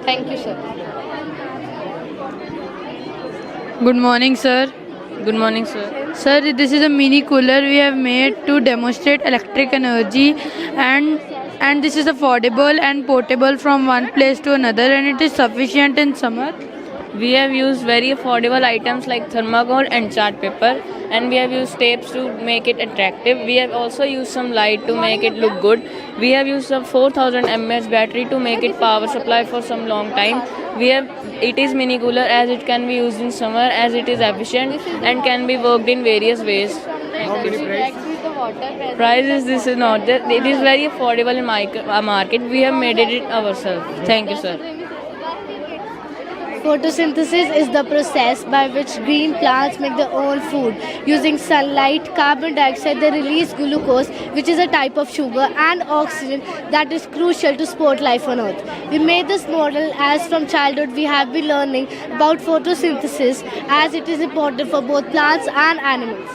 Thank you, sir. Good morning, sir. Good morning, sir. Sir, this is a mini cooler we have made to demonstrate electric energy, and this is affordable and portable from one place to another, and it is sufficient in summer. We have used very affordable items like thermocol and chart paper, and we have used tapes to make it attractive. We have also used some light to make it look good. We have used a 4000 mAh battery to make it power supply for some long time. It is mini cooler as it can be used in summer as it is efficient and can be worked in various ways. Prices, this is not that. It is very affordable in market. We have made it ourselves. Thank you, sir. Photosynthesis is the process by which green plants make their own food. Using sunlight, carbon dioxide, they release glucose, which is a type of sugar, and oxygen that is crucial to support life on Earth. We made this model as from childhood we have been learning about photosynthesis as it is important for both plants and animals.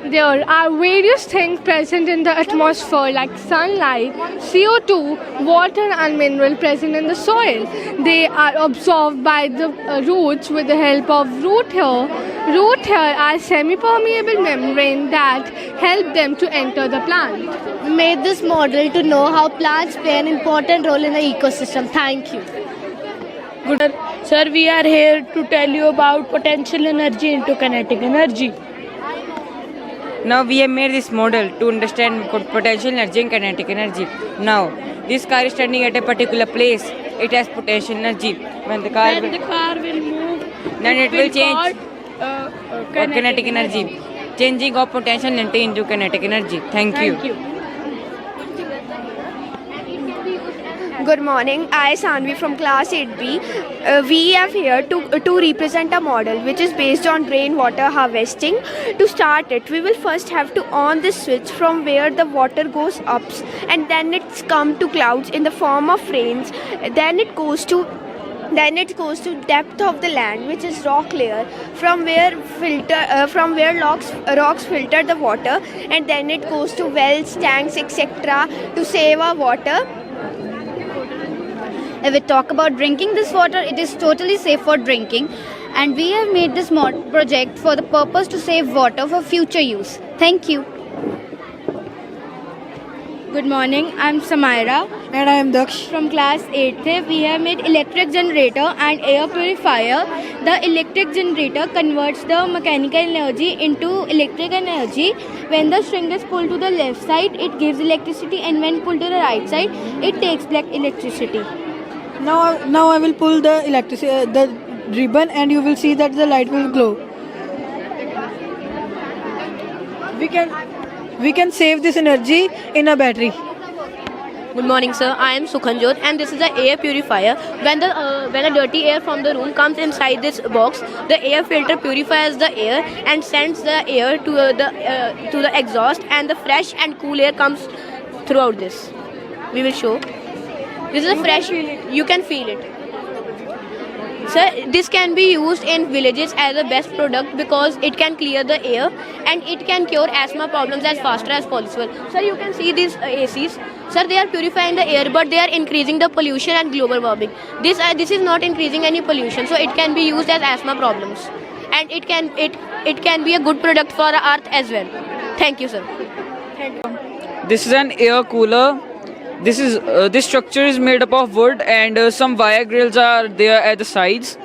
There are various things present in the atmosphere like sunlight, CO2, water and mineral present in the soil. They are absorbed by the roots with the help of root hair Root hair are semi-permeable membrane that help them to enter the plant. We made this model to know how plants play an important role in the ecosystem. Thank you. Good. Sir, we are here to tell you about potential energy into kinetic energy. Now we have made this model to understand potential energy and kinetic energy. Now, this car is standing at a particular place. It has potential energy. When the car will move, then it will change called, kinetic energy. Changing of potential energy into kinetic energy. Thank you. Good morning, I Sanvi from class 8B. We are here to represent a model which is based on rainwater harvesting. To start it, we will first have to on this switch from where the water goes up, and then it's come to clouds in the form of rains. Then it goes to depth of the land, which is rock layer, from where rocks filter the water, and then it goes to wells, tanks, etc. to save our water. If we talk about drinking this water, it is totally safe for drinking, and we have made this project for the purpose to save water for future use. Thank you. Good morning, I'm Samaira. And I am Daksh. From class 8th, we have made electric generator and air purifier. The electric generator converts the mechanical energy into electric energy. When the string is pulled to the left side, it gives electricity, and when pulled to the right side, it takes back electricity. Now I will pull the the ribbon, and you will see that the light will glow. We can save this energy in a battery. Good morning, sir. I am Sukhanjot, and this is the air purifier. When the dirty air from the room comes inside this box, the air filter purifies the air and sends the air to the exhaust, and the fresh and cool air comes throughout this. We will show. This is a fresh. You can feel it. Sir, this can be used in villages as a best product because it can clear the air and it can cure asthma problems as faster as possible. Sir, you can see these ACs. Sir, they are purifying the air, but they are increasing the pollution and global warming. This is not increasing any pollution, so it can be used as asthma problems, and it can be a good product for the earth as well. Thank you, sir. This is an air cooler. This structure is made up of wood, and some wire grills are there at the sides.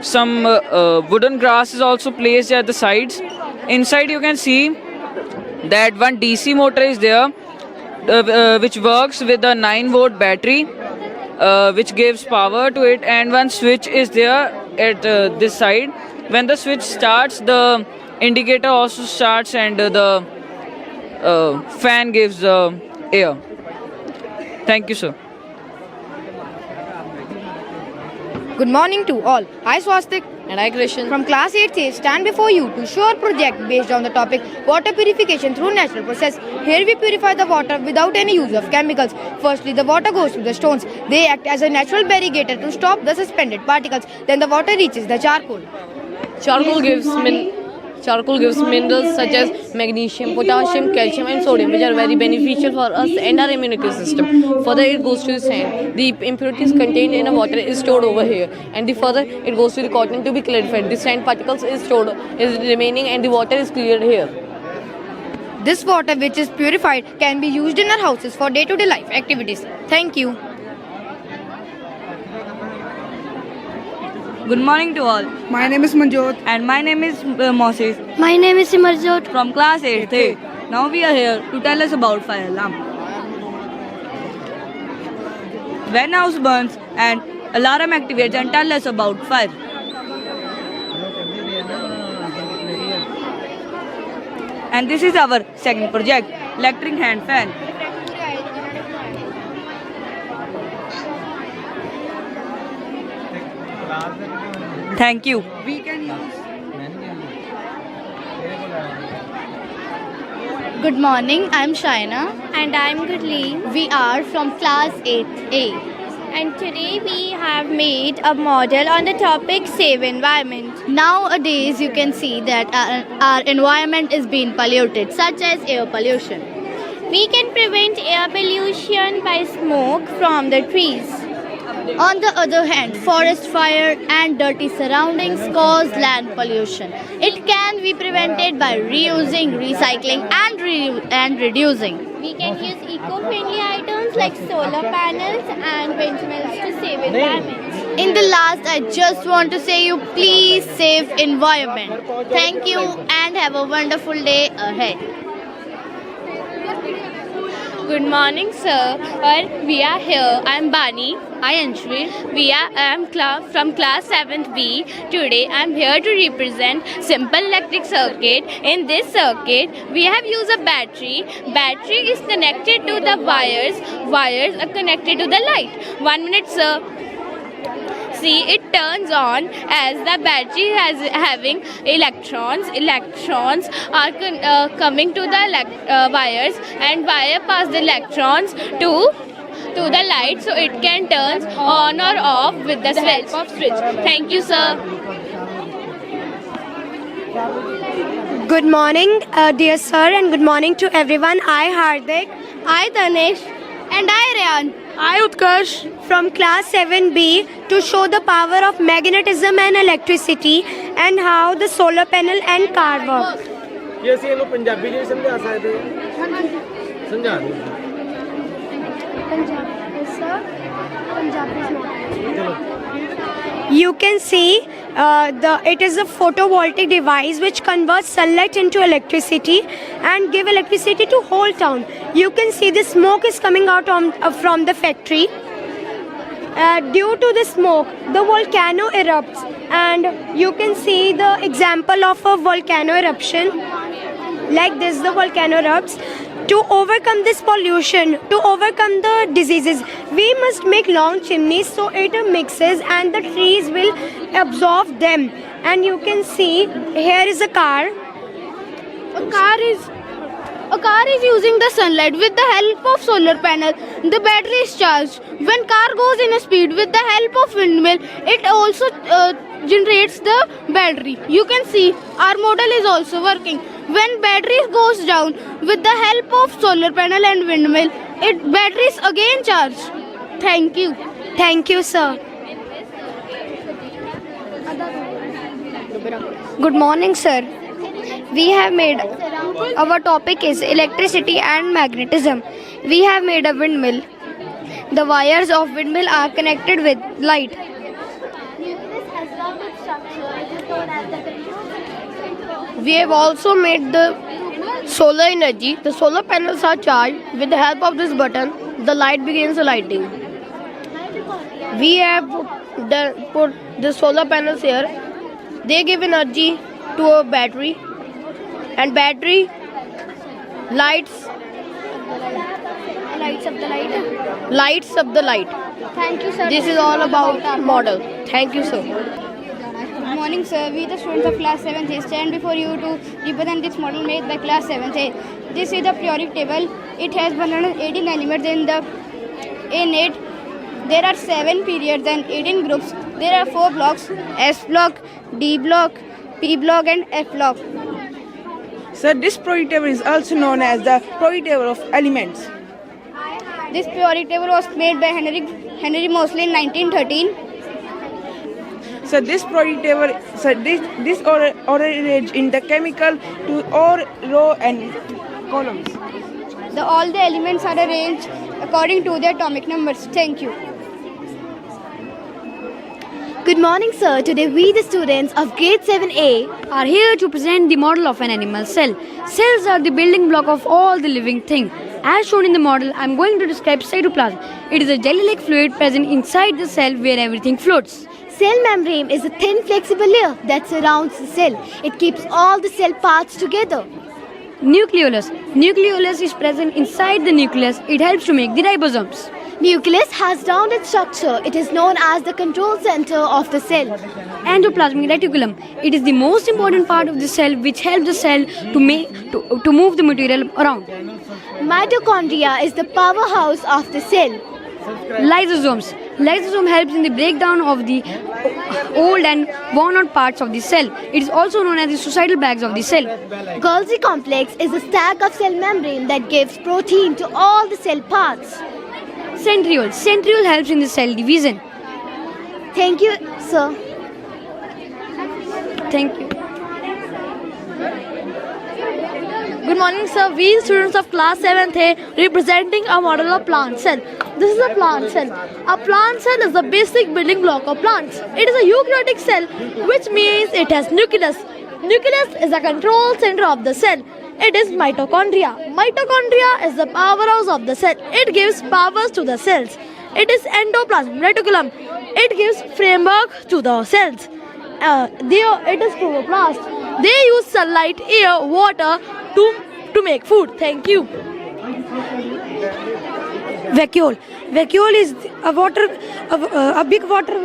Some wooden grass is also placed at the sides. Inside you can see that one DC motor is there, which works with a 9-volt battery, which gives power to it, and one switch is there at this side. When the switch starts, the indicator also starts, and the fan gives air. Thank you, sir. Good morning to all. I Swastik And I, Krishan, from class 8th stand before you to show our project based on the topic water purification through natural process. Here we purify the water without any use of chemicals. Firstly, the water goes to the stones. They act as a natural barrier to stop the suspended particles. Then the water reaches the charcoal. Charcoal gives minerals such as magnesium, potassium, calcium and sodium, which are very beneficial for us and our immunity system. Further, it goes to the sand. The impurities contained in the water is stored over here, and further it goes to the cotton to be clarified. The sand particles is remaining, and the water is cleared here. This water, which is purified, can be used in our houses for day-to-day life activities. Thank you. Good morning to all. My name is Manjot. And my name is Moses My name is Simarjot. from class 8th. Now we are here to tell us about fire alarm. When house burns and alarm activates and tell us about fire. And this is our second project, electric hand fan. Thank you. We can use. Good morning, I'm Shaina. And I'm Gurleen. We are from class 8A. And today we have made a model on the topic Save Environment. Nowadays you can see that our environment is being polluted, such as air pollution. We can prevent air pollution by smoke from the trees. On the other hand, forest fire and dirty surroundings cause land pollution. It can be prevented by reusing, recycling, and reducing. We can use eco-friendly items like solar panels and windmills to save environment. In the last, I just want to say you please save environment. Thank you and have a wonderful day ahead. Good morning, sir. We are here. I'm Bani. I Anshvi. I'm from class 7th B. Today I'm here to represent simple electric circuit. In this circuit, we have used a battery. Battery is connected to the wires. Wires are connected to the light. 1 minute, sir. See, it turns on as the battery having electrons. Electrons are coming to the wires, and wire pass the electrons to the light, so it can turn on or off with the help of switch. Thank you, sir. Good morning, dear sir, and good morning to everyone. I Hardik. I Tanesh. And I Rayan. I Utkarsh from class 7B to show the power of magnetism and electricity and how the solar panel and car work. ਕੀ ਅਸੀਂ ਇਹਨੂੰ ਪੰਜਾਬੀ ਜੀ ਸਮਝਾ ਸਕਦੇ ਹਾਂ? ਸਮਝਾ ਦਿਓ। You can see it is a photovoltaic device which converts sunlight into electricity and give electricity to whole town. You can see the smoke is coming out from the factory. Due to the smoke, the volcano erupts, and you can see the example of a volcano eruption. Like this, the volcano erupts. To overcome this pollution, to overcome the diseases, we must make long chimneys so it mixes and the trees will absorb them. And you can see here is a car. A car is using the sunlight with the help of solar panel. The battery is charged. When car goes in a speed with the help of windmill, it also generates the battery. You can see our model is also working. When battery goes down with the help of solar panel and windmill, battery is again charged. Thank you. Thank you, sir. Good morning, sir. We have made, our topic is electricity and magnetism. We have made a windmill. The wires of windmill are connected with light. We have also made the solar energy. The solar panels are charged. With the help of this button, the light begins lighting. We have put the solar panels here. They give energy to a battery, and battery lights up the light. Thank you, sir. This is all about model. Thank you, sir. Good morning, sir. We, the students of class 7th A, stand before you to represent this model made by class 7th A. This is the periodic table. It has 118 elements in it. There are 7 periods and 18 groups. There are 4 blocks: S block, D block, P block, and F block. Sir, this periodic table is also known as the periodic table of elements. This periodic table was made by Henry Moseley in 1913. So this periodic table, this arranged in the chemical to or row and columns. All the elements are arranged according to their atomic numbers. Thank you. Good morning, sir. Today we, the students of grade 7A, are here to present the model of an animal cell. Cells are the building block of all the living thing. As shown in the model, I am going to describe cytoplasm. It is a jelly-like fluid present inside the cell where everything floats. Cell membrane is a thin flexible layer that surrounds the cell. It keeps all the cell parts together. Nucleolus. Nucleolus is present inside the nucleus. It helps to make the ribosomes. Nucleus has rounded structure. It is known as the control center of the cell. Endoplasmic reticulum. It is the most important part of the cell which helps the cell to move the material around. Mitochondria is the powerhouse of the cell. Lysosomes. Lysosome helps in the breakdown of the old and worn out parts of the cell. It is also known as the suicidal bags of the cell. Golgi complex is a stack of cell membrane that gives protein to all the cell parts. Centriole. Centriole helps in the cell division. Thank you, sir. Thank you. Good morning, sir. We students of class 7th A representing a model of plant cell. This is a plant cell. A plant cell is the basic building block of plants. It is a eukaryotic cell, which means it has nucleus. Nucleus is the control center of the cell. It is mitochondria. Mitochondria is the powerhouse of the cell. It gives powers to the cells. It is endoplasm, reticulum. It gives framework to the cells. It is chloroplast. They use sunlight, air, water to make food. Thank you. Vacuole. Vacuole is a big water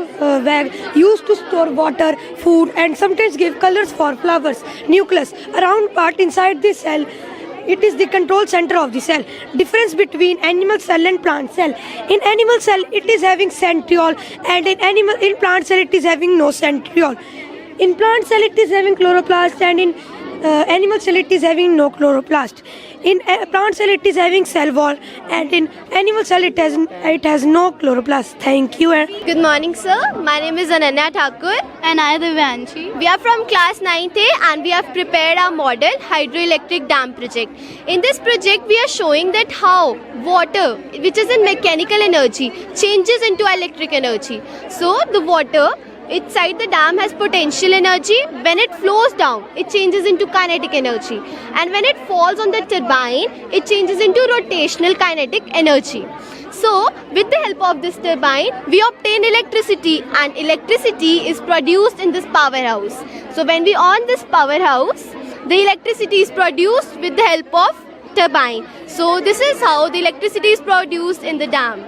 bag used to store water, food, and sometimes give colors for flowers. Nucleus, a round part inside the cell. It is the control center of the cell. Difference between animal cell and plant cell. In animal cell, it is having centriole, and in plant cell, it is having no centriole. In plant cell, it is having chloroplast, and in animal cell, it is having no chloroplast. In plant cell, it is having cell wall, and in animal cell, it has no chloroplast. Thank you. Good morning, sir. My name is Ananya Thakur. And I, Divyanshi. We are from class 9th A and we have prepared our model hydroelectric dam project. In this project, we are showing that how water, which is in mechanical energy, changes into electric energy. So the water inside the dam has potential energy. When it flows down, it changes into kinetic energy. And when it falls on the turbine, it changes into rotational kinetic energy. So, with the help of this turbine, we obtain electricity, and electricity is produced in this powerhouse. So, when we on this powerhouse, the electricity is produced with the help of turbine. So, this is how the electricity is produced in the dam.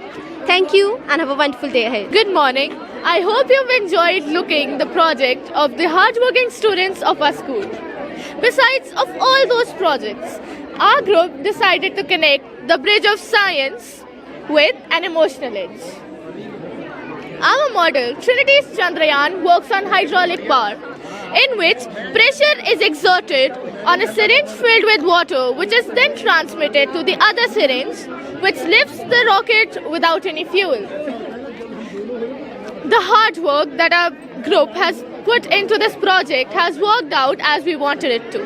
Thank you and have a wonderful day ahead. Good morning. I hope you've enjoyed looking the project of the hardworking students of our school. Besides of all those projects, our group decided to connect the bridge of science with an emotional edge. Our model, Trinity's Chandrayaan, works on hydraulic power, in which pressure is exerted on a syringe filled with water, which is then transmitted to the other syringe, which lifts the rocket without any fuel. The hard work that our group has put into this project has worked out as we wanted it to.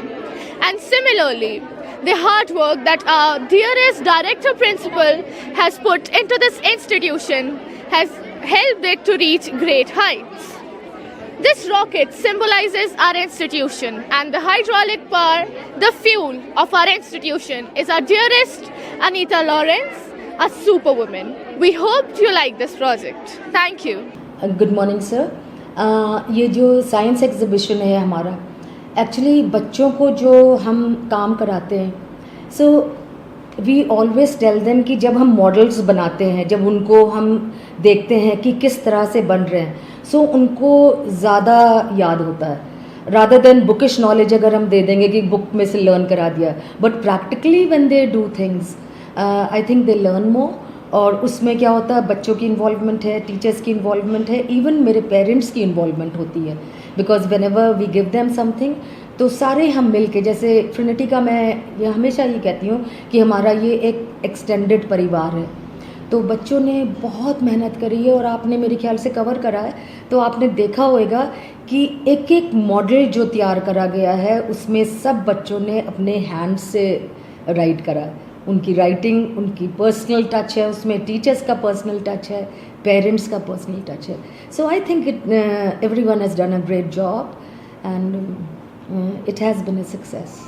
And similarly, the hard work that our dearest director principal has put into this institution has helped it to reach great heights. This rocket symbolizes our institution, and the hydraulic power, the fuel of our institution, is our dearest Anita Lawrence, a superwoman. We hope you like this project. Thank you. Good morning sir. ये जो science exhibition है हमारा, actually बच्चों को जो हम काम कराते हैं, so we always tell them कि जब हम मॉडल्स बनाते हैं, जब उनको हम देखते हैं कि किस तरह से बन रहे हैं, सो उनको ज़्यादा याद होता है रादर देन बुकिश नॉलेज अगर हम दे देंगे कि बुक में से लर्न करा दिया. But practically when they do things, I think they learn more. और उसमें क्या होता है, बच्चों की इन्वॉल्वमेंट है, टीचर्स की इन्वॉल्वमेंट है, इवन मेरे पेरेंट्स की इन्वॉल्वमेंट होती है. Because whenever we give them something, तो सारे हम मिल के, जैसे ट्रिनिटी का मैं ये हमेशा ये कहती हूँ कि हमारा ये एक एक्सटेंडेड परिवार है. तो बच्चों ने बहुत मेहनत करी है और आपने मेरे ख्याल से कवर करा है, तो आपने देखा होगा कि एक एक मॉडल जो तैयार करा गया है उसमें सब बच्चों ने अपने हैंड से राइट करा. उनकी राइटिंग, उनकी पर्सनल टच है उसमें, टीचर्स का पर्सनल टच है, पेरेंट्स का पर्सनल टच है. So I think everyone has done a great job and it has been a success.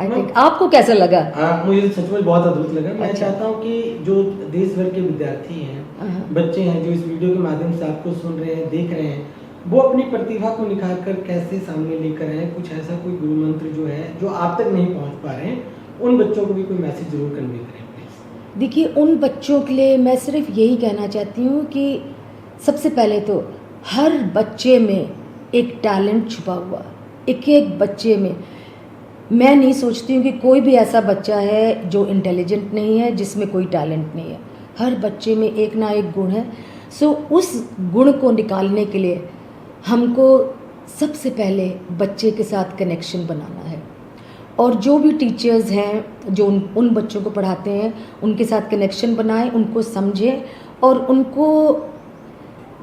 I think आपको कैसा लगा? मुझे सच में बहुत अद्भुत लगा. मैं चाहता हूँ कि जो देश भर के विद्यार्थी हैं, बच्चे हैं, जो इस वीडियो के माध्यम से आपको सुन रहे हैं, देख रहे हैं, वो अपनी प्रतिभा को निखार कर कैसे सामने लेकर आए. कुछ ऐसा कोई गुरु मंत्र जो है, जो आप तक नहीं पहुँच पा रहे हैं, उन बच्चों को भी कोई मैसेज जरूर कन्वे करें प्लीज़. देखिए, उन बच्चों के लिए मैं सिर्फ यही कहना चाहती हूँ कि सबसे पहले तो हर बच्चे में एक टैलेंट छुपा हुआ, एक एक बच्चे में. मैं नहीं सोचती हूँ कि कोई भी ऐसा बच्चा है जो इंटेलिजेंट नहीं है, जिसमें कोई टैलेंट नहीं है. हर बच्चे में एक ना एक गुण है. सो उस गुण को निकालने के लिए हमको सबसे पहले बच्चे के साथ कनेक्शन बनाना है. और जो भी टीचर्स हैं जो उन बच्चों को पढ़ाते हैं, उनके साथ कनेक्शन बनाएं, उनको समझें और उनको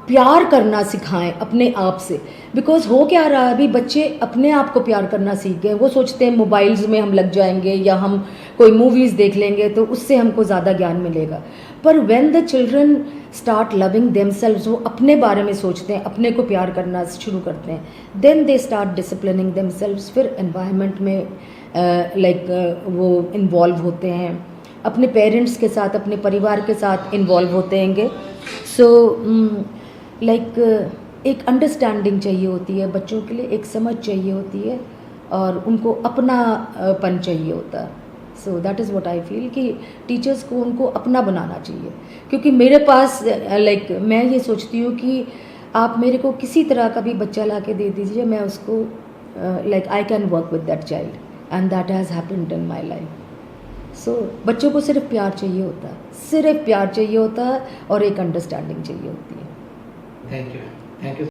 प्यार करना सिखाएं अपने आप से। बिकॉज हो क्या रहा है, अभी बच्चे अपने आप को प्यार करना सीख गए। वो सोचते हैं मोबाइल्स में हम लग जाएंगे या हम कोई मूवीज़ देख लेंगे तो उससे हमको ज़्यादा ज्ञान मिलेगा। पर when the children start loving themselves, वो अपने बारे में सोचते हैं, अपने को प्यार करना शुरू करते हैं, then they start disciplining themselves. फिर एनवायरनमेंट में वो इन्वॉल्व होते हैं, अपने पेरेंट्स के साथ, अपने परिवार के साथ इन्वॉल्व होते हैंगे। सो एक अंडरस्टैंडिंग चाहिए होती है बच्चों के लिए, एक समझ चाहिए होती है और उनको अपनापन चाहिए होता है। So that is what I feel कि टीचर्स को उनको अपना बनाना चाहिए। क्योंकि मेरे पास मैं ये सोचती हूँ कि आप मेरे को किसी तरह का भी बच्चा ला के दे दीजिए, मैं उसको I can work with that child and that has happened in my life. So बच्चों को सिर्फ प्यार चाहिए होता है, सिर्फ प्यार चाहिए होता है और एक अंडरस्टैंडिंग चाहिए होती है। Thank you.